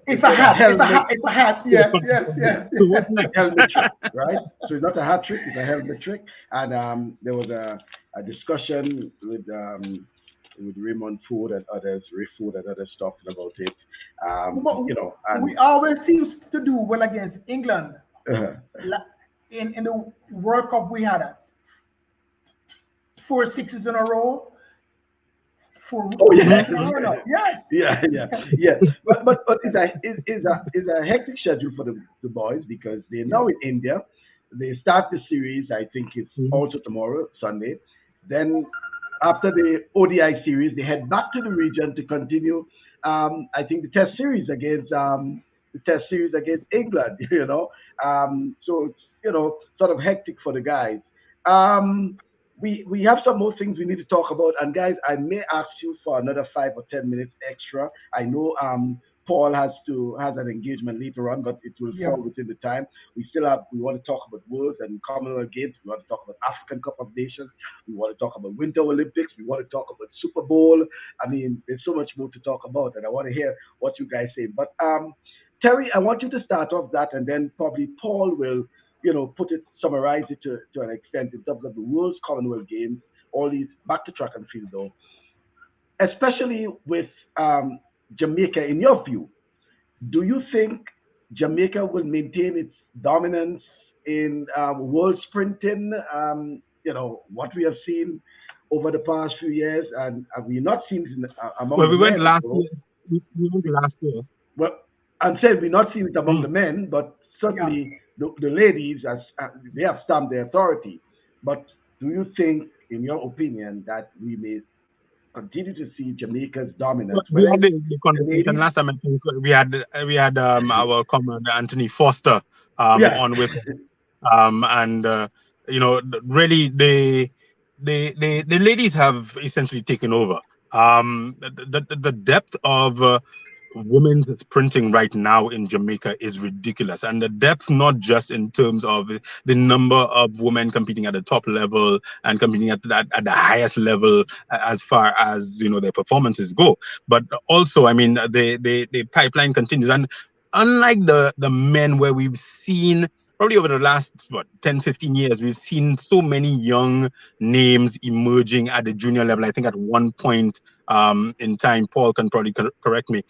it's a hat. It's a hat. Yeah. Helmet trick, right? So it's not a hat trick; it's a helmet trick. And there was a discussion with Raymond Ford and others, Ray Ford and others talking about it. And we always seem to do well against England. In the World Cup, we had 4 sixes in a row. Yes. Yes. Yeah. But it's a hectic schedule for the boys because they're now in India. They start the series. I think it's also tomorrow, Sunday. Then after the ODI series, they head back to the region to continue. I think the Test series against England. So it's sort of hectic for the guys. We have some more things we need to talk about, and guys, I may ask you for another 5 or 10 minutes extra. I know Paul has an engagement later on, but it will fall within the time. We want to talk about Worlds and Commonwealth Games. We want to talk about African Cup of Nations. We want to talk about Winter Olympics. We want to talk about Super Bowl. I mean, there's so much more to talk about, and I want to hear what you guys say. But Terry, I want you to start off that, and then probably Paul will summarize it to an extent in terms of the World's Commonwealth Games, all these, back to track and field though, especially with Jamaica. In your view, do you think Jamaica will maintain its dominance in world sprinting? What we have seen over the past few years, and have we not seen it among the men? We went last year. We went last year. Well, I'm saying we've not seen it among the men, but certainly the ladies, they have stamped their authority. But do you think, in your opinion, that we may continue to see Jamaica's dominance. We had Whether the the conversation ladies, last time. I think we had our comrade Anthony Foster yes, on with and really the ladies have essentially taken over. The depth of women's sprinting right now in Jamaica is ridiculous, and the depth not just in terms of the number of women competing at the top level and competing at the highest level as far as their performances go, but also, I mean, the pipeline continues. And unlike the men, where we've seen probably over the last 10-15 years, we've seen so many young names emerging at the junior level. I think at one point in time, Paul can probably correct me,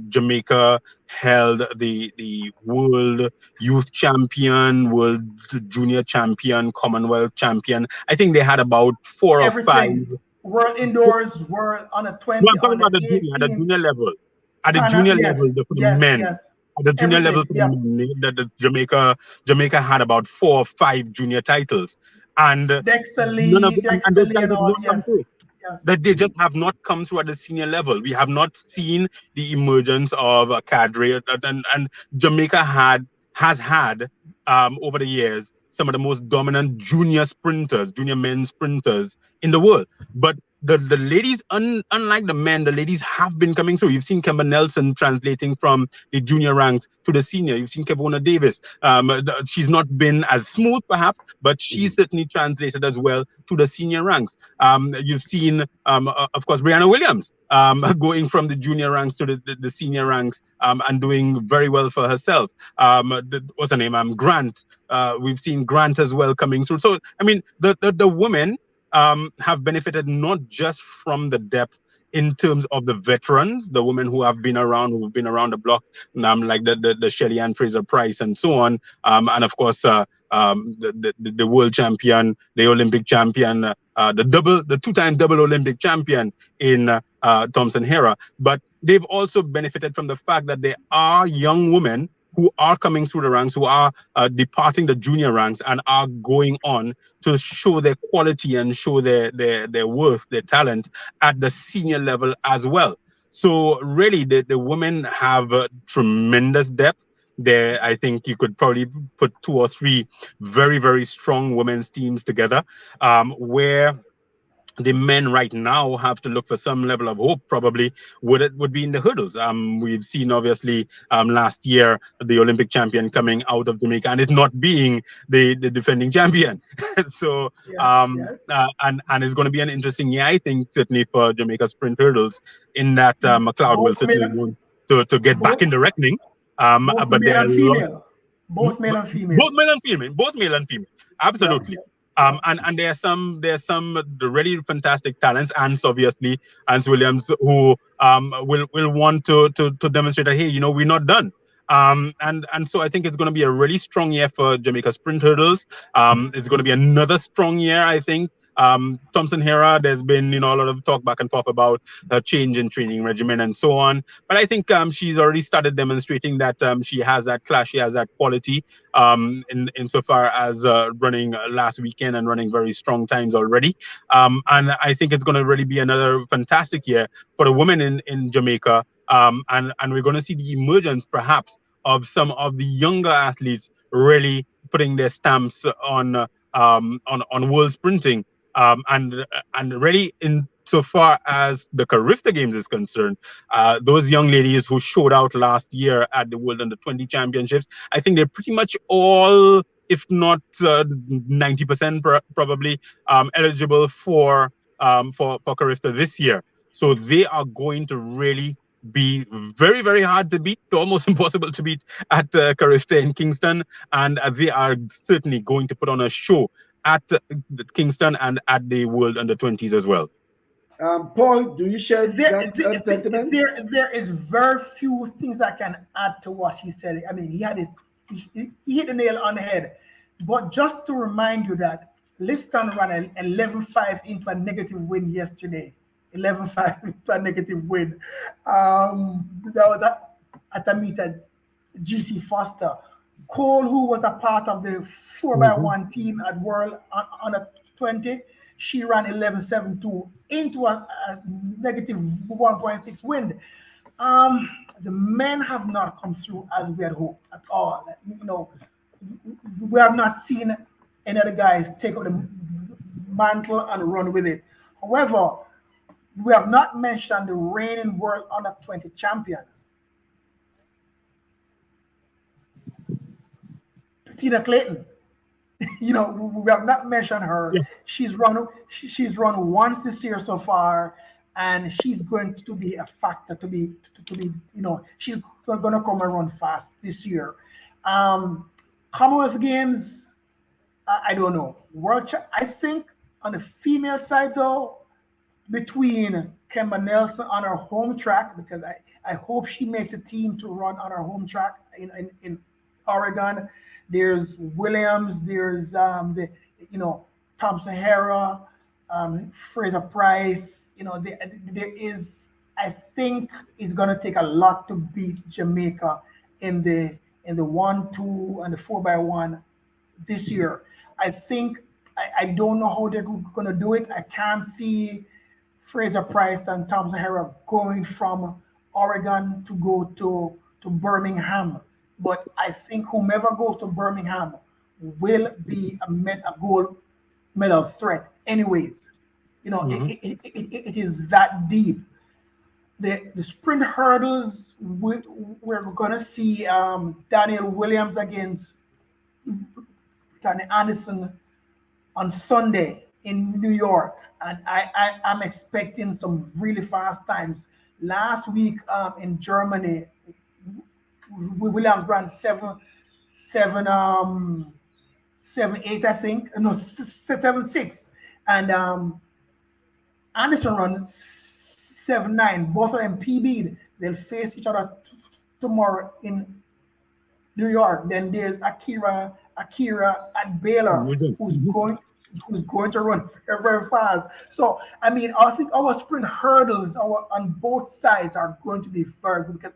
Jamaica held the world youth champion, world junior champion, Commonwealth champion. I think they had about four or five. Everything. World indoors, world on a No, 20, I'm talking on a about at the 18. junior level. At the Pana, junior yes, level, for the yes, men. yes. At the junior level Everything. for the Yep. men, the Jamaica had about 4 or 5 junior titles, and none of Dexter and those Lee guys and have all, not come yes. through. Yes. That they just have not come through at the senior level. We have not seen the emergence of a cadre, and Jamaica has had over the years some of the most dominant junior men sprinters in the world. But the ladies, unlike the men, the ladies have been coming through. You've seen Kemba Nelson translating from the junior ranks to the senior. You've seen Kevona Davis. She's not been as smooth, perhaps, but she's certainly translated as well to the senior ranks. You've seen, of course, Brianna Williams going from the junior ranks to the senior ranks and doing very well for herself. What's her name? Grant. We've seen Grant as well coming through. So, I mean, the women have benefited not just from the depth in terms of the veterans, the women who've been around the block, like the Shelly Ann Fraser Price and so on, and of course the world champion, the Olympic champion, the two-time double Olympic champion in Thompson Hera. But they've also benefited from the fact that there are young women who are coming through the ranks, who are departing the junior ranks and are going on to show their quality and show their worth, their talent at the senior level as well. So really, the women have tremendous depth. There, I think you could probably put 2 or 3 very, very strong women's teams together, where the men right now have to look for some level of hope. Probably would be in the hurdles. We've seen obviously last year the Olympic champion coming out of Jamaica and it not being the defending champion. So Yes, yes. and it's going to be an interesting year, I think, certainly for Jamaica sprint hurdles, in that McLeod will Both certainly male, want to get back both, in the reckoning. both But male there are and female. Both male and female. both male and female, Yeah, absolutely. yeah, yeah. And there's some really fantastic talents, and obviously Ans Williams, who will want to demonstrate that, hey, we're not done. And so I think it's going to be a really strong year for Jamaica sprint hurdles. It's going to be another strong year, I think. Thompson Hera, there's been a lot of talk back and forth about a change in training regimen and so on, but I think she's already started demonstrating that she has that class, she has that quality, in insofar as running last weekend and running very strong times already. And I think it's going to really be another fantastic year for the women in Jamaica. And we're going to see the emergence, perhaps, of some of the younger athletes really putting their stamps on world sprinting. And really, in so far as the CARIFTA Games is concerned, those young ladies who showed out last year at the World Under-20 Championships, I think they're pretty much all, if not 90% probably, eligible for CARIFTA this year. So they are going to really be very, very hard to beat, almost impossible to beat at CARIFTA in Kingston. And they are certainly going to put on a show at Kingston and at the World Under-20s as well. Paul, do you share There, that sentiment? there is very few things I can add to what he said. I mean, he hit the nail on the head. But just to remind you that Liston ran an 11-5 into a negative win yesterday. 11-5 into a negative win. That was at a meet at GC Foster. Cole, who was a part of the 4x1 team at World on a 20, she ran 11.72 into a negative 1.6 wind. The men have not come through as we had hoped at all. We have not seen any other guys take up the mantle and run with it. However, we have not mentioned the reigning world under 20 champion, Tina Clayton. We have not mentioned her. Yeah. She's run once this year so far, and she's going to be a factor to be. She's going to come and run fast this year. Commonwealth Games, I don't know. I think on the female side though, between Kemba Nelson on her home track, because I hope she makes a team to run on her home track in Oregon. There's Williams, there's Thompson Hera, Fraser Price. There is, I think it's gonna take a lot to beat Jamaica in the 1-2 and the 4x1 this year. I think I don't know how they're gonna do it. I can't see Fraser Price and Thompson Hera going from Oregon to go to Birmingham. But I think whomever goes to Birmingham will be a gold medal threat. Anyways, Mhm. it is that deep. The sprint hurdles, we're going to see Daniel Williams against Danny Anderson on Sunday in New York, and I'm expecting some really fast times. Last week in Germany, Williams ran 7-8, I think. No, 7-6, and Anderson run 7-9. Both of them PB'd. They'll face each other tomorrow in New York. Then there's Akira at Baylor, who's going to run very, very fast. So I mean, I think our sprint hurdles on both sides are going to be very good, because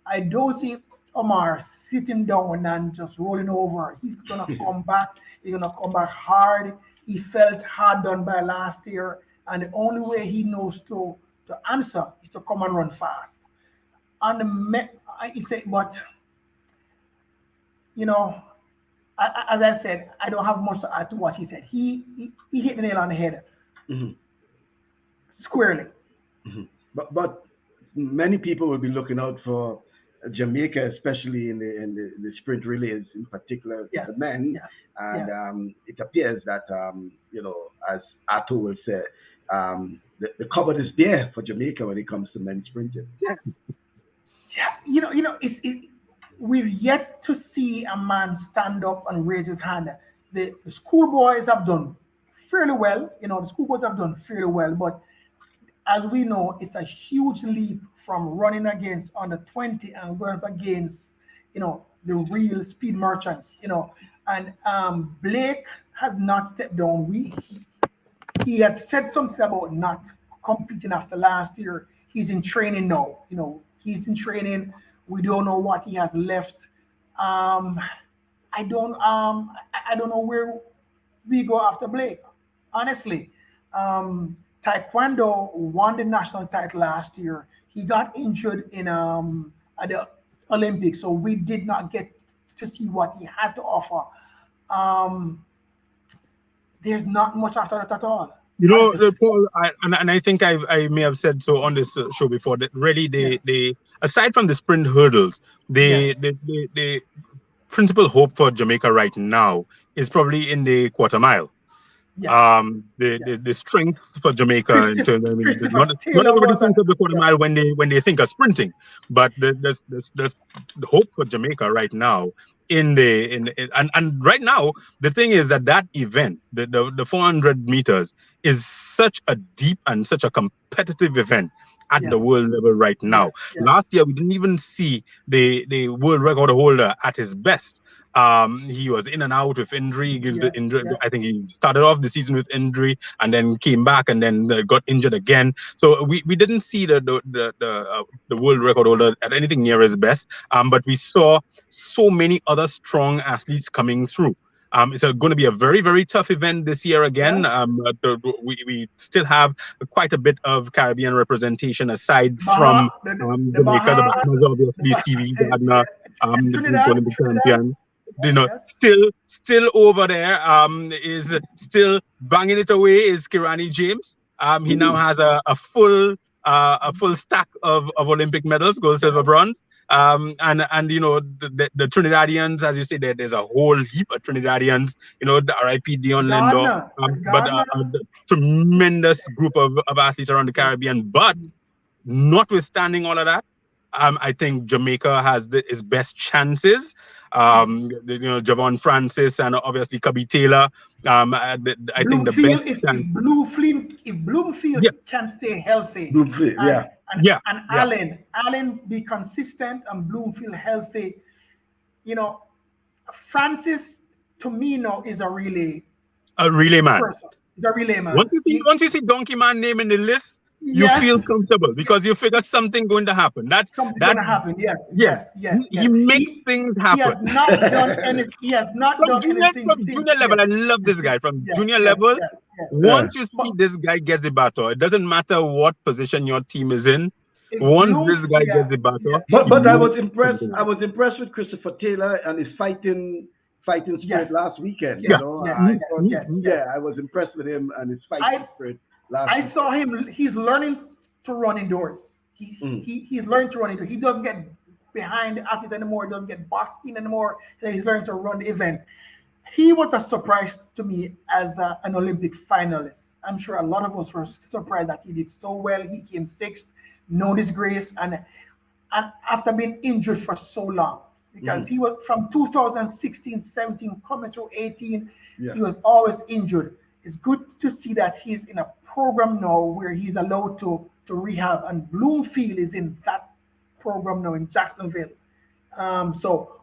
I don't see Omar sitting down and just rolling over. He's gonna come back. He's gonna come back hard. He felt hard done by last year, and the only way he knows to answer is to come and run fast. On he said, but you know, as I said, I don't have much to add to what he said. He hit the nail on the head Mhm, squarely. mhm. But many people will be looking out for Jamaica, especially in the sprint relays, in particular Yes, the men. yes, And yes, it appears that as Ato will say, the cupboard is there for Jamaica when it comes to men sprinting. yeah. We've yet to see a man stand up and raise his hand. The schoolboys have done fairly well. The schoolboys have done fairly well, but as we know, it's a huge leap from running against under 20 and going up against, the real speed merchants. And Blake has not stepped down. He had said something about not competing after last year. He's in training now. He's in training. We don't know what he has left. Um, I don't know where we go after Blake. Honestly, Taekwondo won the national title last year. He got injured in at the Olympics, so we did not get to see what he had to offer. Um, there's not much after that at all. Honestly, Paul, and I think I may have said so on this show before, that really yeah, they aside from the sprint hurdles, yes, the principal hope for Jamaica right now is probably in the quarter mile. yes, yes. The strength for Jamaica in terms, I mean, Christopher not Taylor everybody was thinks an of the quarter yeah, mile when they think of sprinting, but there's the hope for Jamaica right now and right now the thing is that event, the 400 meters, is such a deep and such a competitive event at the yes, world level right now. yes, yes, Last year we didn't even see the world record holder at his best. He was in and out with injury. yes, Injury. yes, I think he started off the season with injury and then came back and then got injured again. So we didn't see the world record holder at anything near his best. But we saw so many other strong athletes coming through. It's going to be a very, very tough event this year again. Yeah. We still have quite a bit of Caribbean representation aside from The Jamaica. The Bahamas, Bahamas, obviously, Stevie Gardner, the Trinidad, Olympic champion. yes. Still over there, is still banging it away is Kirani James. He now has a full stack of Olympic medals, gold, silver, bronze. And the Trinidadians, as you say, there's a whole heap of Trinidadians. The RIP Dion Lindor, but a tremendous group of athletes around the Caribbean. But notwithstanding all of that, I think Jamaica has its best chances. Javon Francis and obviously Cubby Taylor. I think the best if Bloomfield can stay healthy, and Allen be consistent and Bloomfield healthy, Francis to me now is a relay man. Person. The relay man. Once you see Donkey Man name in the list, you feel comfortable because you figure something going to happen. Something going to happen. Yes. He makes things happen. He has not done anything. He has not done anything from junior level. I love this guy from junior level. Once you see this guy gets the battle, it doesn't matter what position your team is in. Once this guy gets the battle, but I was impressed. I was impressed with Christopher Taylor and his fighting spirit last weekend. I was impressed with him and his fighting spirit. I saw him. He's learning to run indoors. He's learning to run indoors. He doesn't get behind the athletes anymore. He doesn't get boxed in anymore. So he's learning to run the event. He was a surprise to me as an Olympic finalist. I'm sure a lot of us were surprised that he did so well. He came sixth, no disgrace, and after being injured for so long, because he was from 2016, 17 coming through 18, he was always injured. It's good to see that he's in a program now where he's allowed to rehab, and Bloomfield is in that program now in Jacksonville. So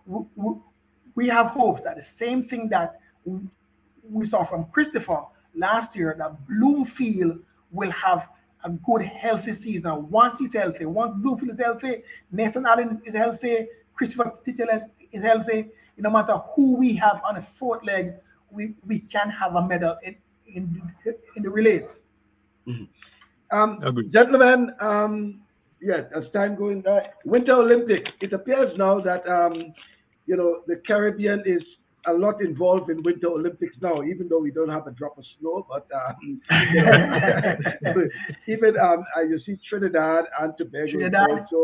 we have hopes that the same thing that we saw from Christopher last year, that Bloomfield will have a good, healthy season. Once he's healthy, once Bloomfield is healthy, Nathan Allen is healthy, Christopher Taylor is healthy. No matter who we have on the fourth leg, we can have a medal in the relays. Gentlemen, as time going by, Winter Olympic, it appears now that the Caribbean is a lot involved in Winter Olympics now, even though we don't have a drop of snow. But even you see Trinidad and Tobago.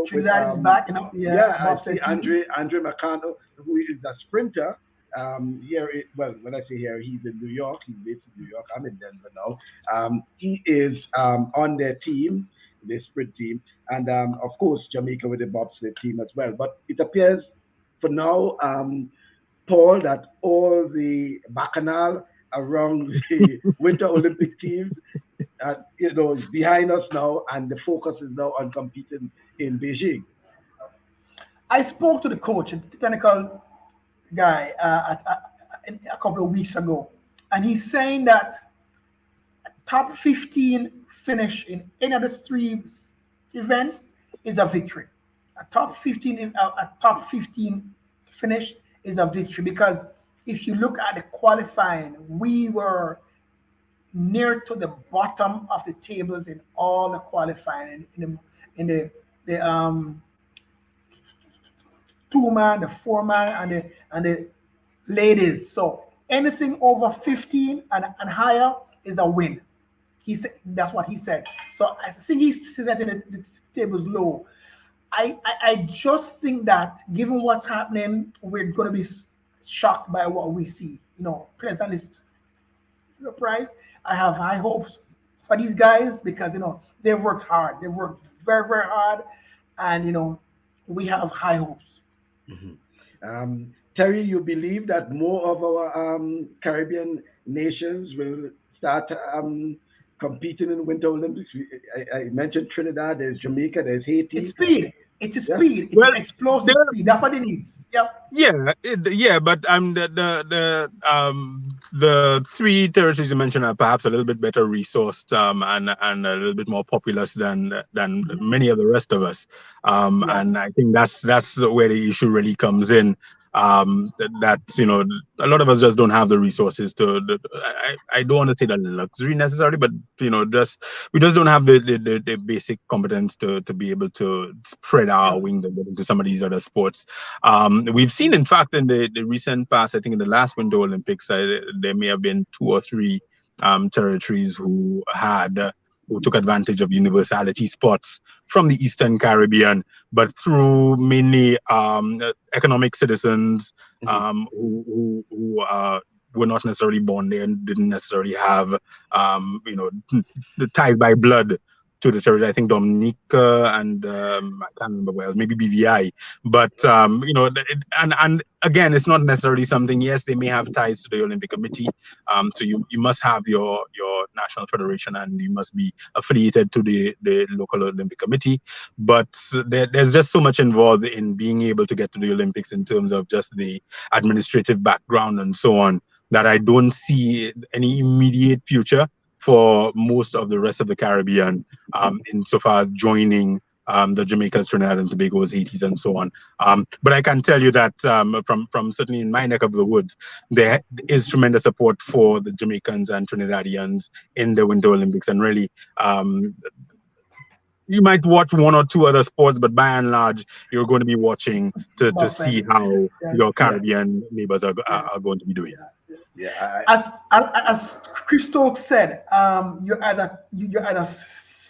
Trinidad is back. I see Andre McConnell, who is a sprinter. When I say here, he's in New York. He's based in New York. I'm in Denver now. He is on their team, the sprint team, and of course Jamaica with the bobsled team as well. But it appears for now, Paul, that all the bacchanal around the Winter Olympic teams, is behind us now, and the focus is now on competing in Beijing. I spoke to the coach, a technical guy, a couple of weeks ago, and he's saying that a top 15 finish in any of the three events is a victory. A top 15 finish is a victory, because if you look at the qualifying, we were near to the bottom of the tables in all the qualifying in the 2-man, the 4-man, and the ladies. So anything over 15 and higher is a win. He said that's what he said. So I think he said that the tables low. I just think that given what's happening, we're going to be shocked by what we see. Pleasantly surprised. I have high hopes for these guys because they've worked hard. They worked very, very hard, and we have high hopes. Terry, you believe that more of our Caribbean nations will start competing in Winter Olympics? I mentioned Trinidad, there's Jamaica, there's Haiti. It's speed. It's speed. It's explosive speed. That's what it needs. Yep. But the three territories you mentioned are perhaps a little bit better resourced and a little bit more populous than many of the rest of us. And I think that's where the issue really comes in. That's a lot of us just don't have the resources to. I don't want to say the luxury necessarily, but just we just don't have the basic competence to be able to spread our wings and get into some of these other sports. We've seen, in fact, in the recent past, I think in the last Winter Olympics, there may have been 2 or 3 territories who took advantage of universality sports from the Eastern Caribbean, but through mainly economic citizens who were not necessarily born there and didn't necessarily have the ties by blood to the territory. I think Dominica and I can't remember where else, maybe BVI. But and again, it's not necessarily something. Yes, they may have ties to the Olympic Committee. So you must have your national federation and you must be affiliated to the local Olympic Committee. But there's just so much involved in being able to get to the Olympics in terms of just the administrative background and so on, that I don't see any immediate future for most of the rest of the Caribbean, insofar as joining the Jamaicas, Trinidad and Tobago's, Haitis, and so on. But I can tell you that from certainly in my neck of the woods, there is tremendous support for the Jamaicans and Trinidadians in the Winter Olympics, and really. You might watch 1 or 2 other sports, but by and large, you're going to be watching to see how your Caribbean neighbors are going to be doing. As Chris Stokes said, you either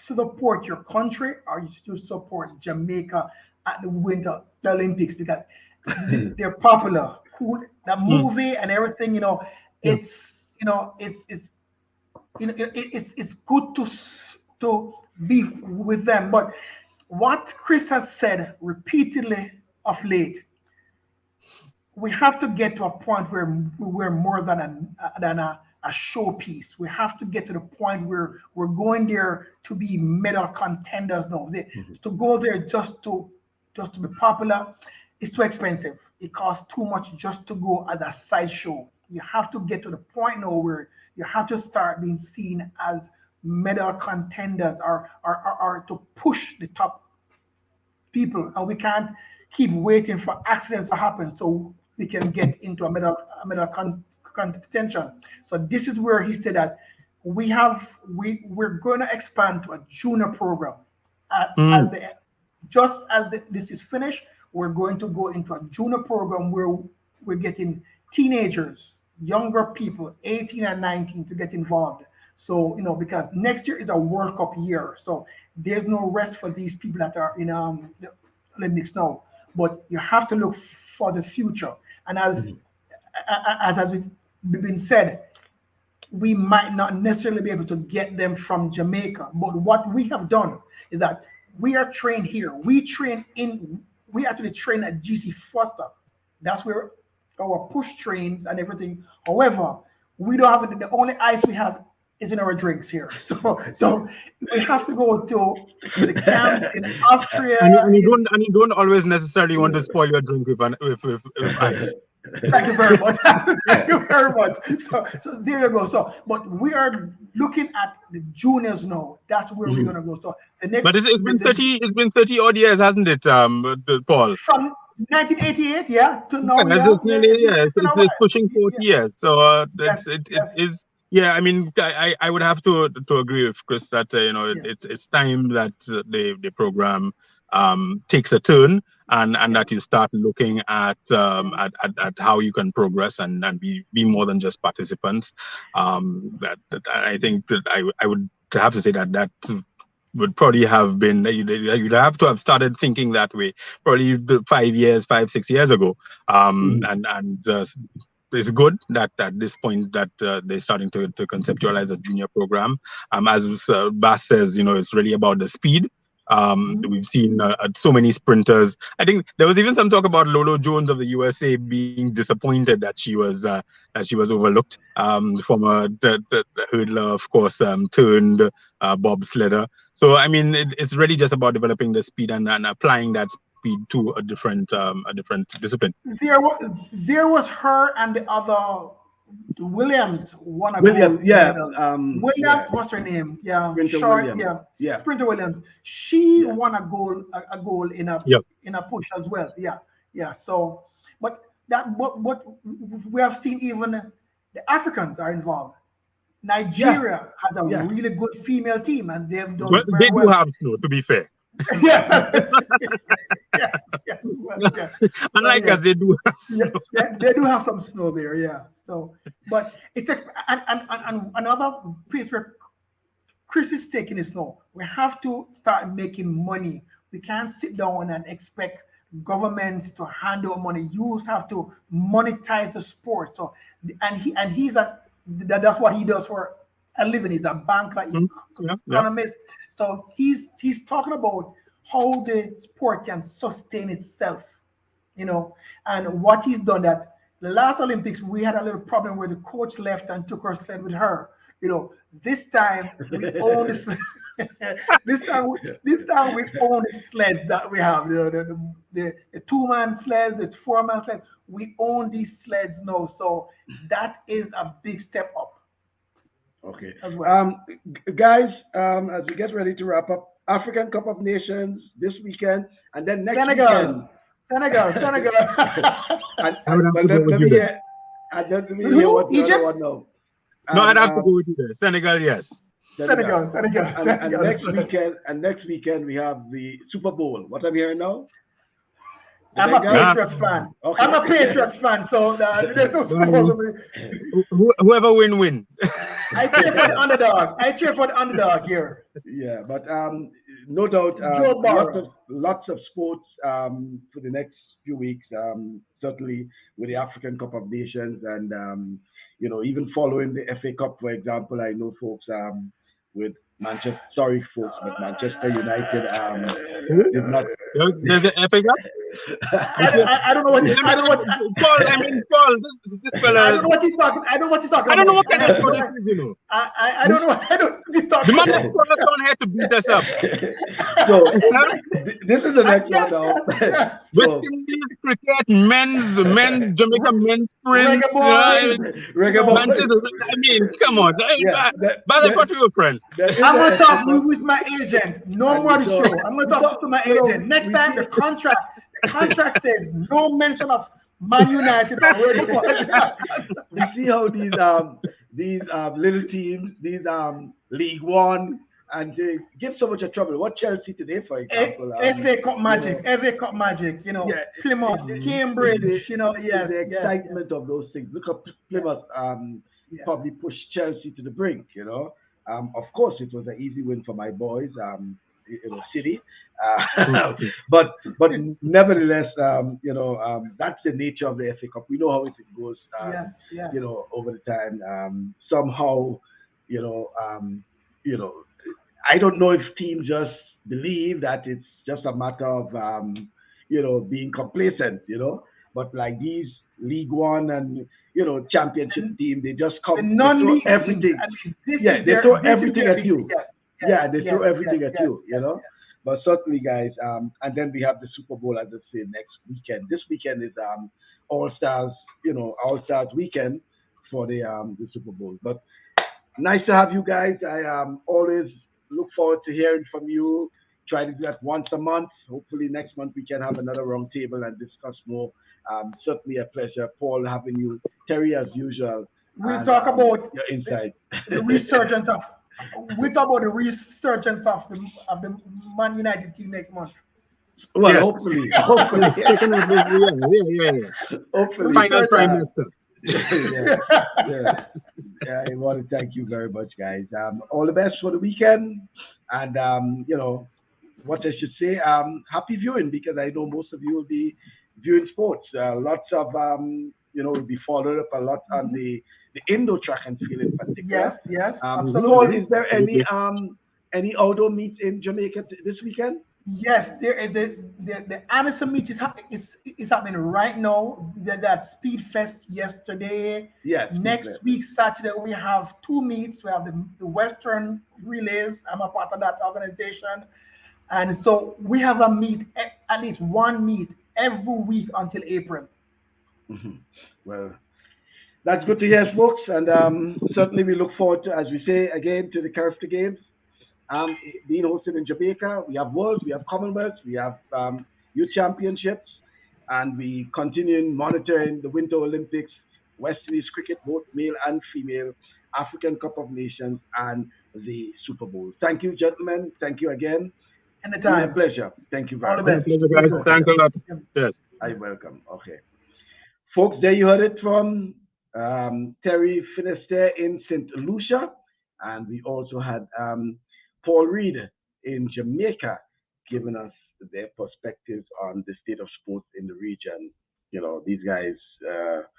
support your country or you support Jamaica at the Winter Olympics because they're popular. The movie and everything, it's good to be with them. But what Chris has said repeatedly of late, we have to get to a point where we're more than a showpiece. We have to get to the point where we're going there to be medal contenders now. To go there just to be popular is too expensive. It costs too much just to go as a sideshow. You have to get to the point now where you have to start being seen as medal contenders or to push the top people, and we can't keep waiting for accidents to happen so we can get into a medal contention. So this is where he said that we're going to expand to a junior program. Just as this is finished, we're going to go into a junior program where we're getting teenagers, younger people, 18 and 19, to get involved. So, because next year is a World Cup year. So there's no rest for these people that are in the Olympics now. But you have to look for the future. And as has been said, we might not necessarily be able to get them from Jamaica. But what we have done is that we are trained here. We actually train at GC Foster. That's where our push trains and everything. However, we don't have the only ice we have is in our drinks here. So we have to go to the camps in Austria. And you don't always necessarily want to spoil your drink with ice. Thank you very much. Thank you very much. So there you go. So, but we are looking at the juniors now. That's where we're gonna go. So the next. But it's been 30 odd years, hasn't it, Paul? From 1988, yeah, to now. It's pushing 40 years. So it is. Yeah, I mean, I would have to agree with Chris that it's time that the program takes a turn and that you start looking at how you can progress and be more than just participants. That I think that I would have to say that would probably have been you'd have to have started thinking that way probably 5, 6 years ago. It's good that at this point that they're starting to conceptualize a junior program. As Bass says, it's really about the speed. We've seen so many sprinters. I think there was even some talk about Lolo Jones of the USA being disappointed that she was overlooked from the hurdler, of course, turned bobsledder. So I mean, it's really just about developing the speed and applying that speed to a different discipline. There was her and the other Williams won a Williams, gold yeah. medal. Williams, what's her name? Yeah, Sprinter short, Williams. yeah, Sprinter Williams. She won a goal in a push as well. Yeah. So, but What we have seen, even the Africans are involved. Nigeria has a really good female team, and they've done Well, very they do well. have snow, to be fair. Yeah. Yes. Unlike us, they do have snow. They do have some snow there, yeah. So, but it's and another place where Chris is taking is snow. We have to start making money. We can't sit down and expect governments to hand out money. You have to monetize the sport. So, that's what he does for a living. He's a banker, economist. So he's talking about how the sport can sustain itself, and what he's done. That the last Olympics we had a little problem where the coach left and took her sled with her. This time we own the this time we own the sleds that we have. The 2-man sleds, the 4-man sleds. We own these sleds now, so that is a big step up. Okay. As well. Guys, as we get ready to wrap up, African Cup of Nations this weekend, and then next weekend. Senegal. But let me hear what the other one now. No, I'd have to go with you there. Senegal, yes. Senegal. And next weekend we have the Super Bowl. What I'm hearing now? I'm a Patriots fan. Okay. I'm a Patriots fan, so there's no Super Bowl. Whoever win. I cheer for the underdog. I cheer for the underdog here. Yeah, but no doubt, lots of sports for the next few weeks. Certainly with the African Cup of Nations, and even following the FA Cup, for example. I know folks with Manchester. Sorry, folks, but Manchester United did not. There's the FA Cup. I don't know what. Paul. This fella. I don't know what he's talking. I don't know what he's talking. I don't know what kind of sport this is, I don't know. I don't know what he's talking. The man that's on here to beat us up. So this is the next one now. West Indies cricket, men's Jamaica men's sprint. Reggae. I mean, come on. But what we were friends. I'm gonna talk with my agent. No more the show. I'm gonna talk to my agent. Next time the contract says no mention of Man United. We see how these little teams, these League One, and they give so much trouble. What Chelsea today, for example, FA Cup magic, Plymouth, Cambridge, the excitement of those things. Look up Plymouth, probably pushed Chelsea to the brink. Of course, it was an easy win for my boys. City, but nevertheless, that's the nature of the FA Cup. We know how it goes. Over the time, somehow, I don't know if teams just believe that it's just a matter of being complacent, but like these League One and championship team, they just come, they throw everything. They throw everything at you. They throw everything at you, But certainly, guys, and then we have the Super Bowl, as I say, next weekend. This weekend is All Stars weekend for the Super Bowl. But nice to have you guys. I always look forward to hearing from you. Try to do that once a month. Hopefully next month we can have another round table and discuss more. Certainly a pleasure, Paul, having you. Terry, as usual. We'll talk about your insight. the resurgence of. We talk about the resurgence of the Man United team next month. Well, yes. Hopefully. Hopefully. Final trimester. I want to thank you very much, guys. All the best for the weekend, and what I should say, happy viewing, because I know most of you will be viewing sports. Lots of will be followed up a lot on the indoor track and field in particular. Yes, absolutely. Is there any outdoor meets in Jamaica this weekend? Yes, there is the Anderson meet is happening right now. That Speed Fest yesterday. Yes. Next week, Saturday, we have 2 meets. We have the Western Relays. I'm a part of that organization. And so we have a meet, at least one meet every week until April. Mm-hmm. Well, that's good to hear, folks. And certainly we look forward to, as we say again, to the CARIFTA Games being hosted in Jamaica. We have Worlds, we have Commonwealths, we have Youth Championships. and we continue monitoring the Winter Olympics, West Indies cricket, both male and female, African Cup of Nations, and the Super Bowl. Thank you, gentlemen. Thank you again. It's been a Anytime. pleasure. Thank you very All the much. best. Pleasure, guys. Thanks a lot. Yes. I welcome. Okay. Folks, there you heard it from Terry Finisterre in St. Lucia. And we also had Paul Reid in Jamaica giving us their perspectives on the state of sports in the region. You know, these guys are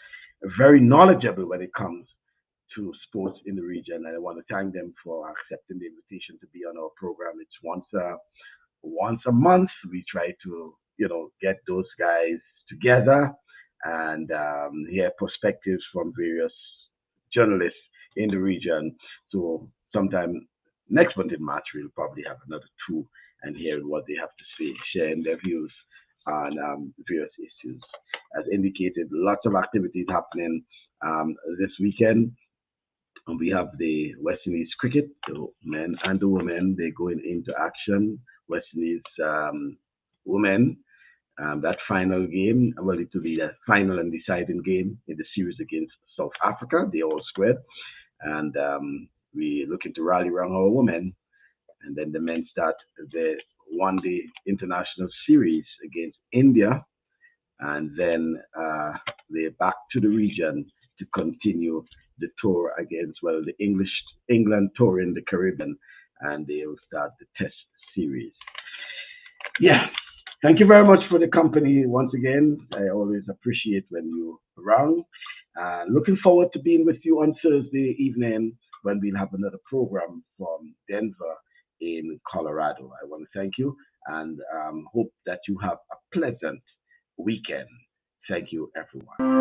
very knowledgeable when it comes to sports in the region. And I want to thank them for accepting the invitation to be on our program. It's once a month. We try to, get those guys together and hear perspectives from various journalists in the region. So sometime next month in March, we'll probably have another two and hear what they have to say, sharing their views on various issues. As indicated, lots of activities happening this weekend. And we have the West Indies cricket, the men and the women, they're going into action. West Indies women, that final game, well, it will be the final and deciding game in the series against South Africa. They all squared. And we're looking to rally around our women. And then the men start the one-day international series against India. And then they're back to the region to continue the tour against, the England tour in the Caribbean. And they will start the test series. Yeah. Thank you very much for the company once again. I always appreciate when you're around. Looking forward to being with you on Thursday evening when we'll have another program from Denver in Colorado. I want to thank you and hope that you have a pleasant weekend. Thank you, everyone.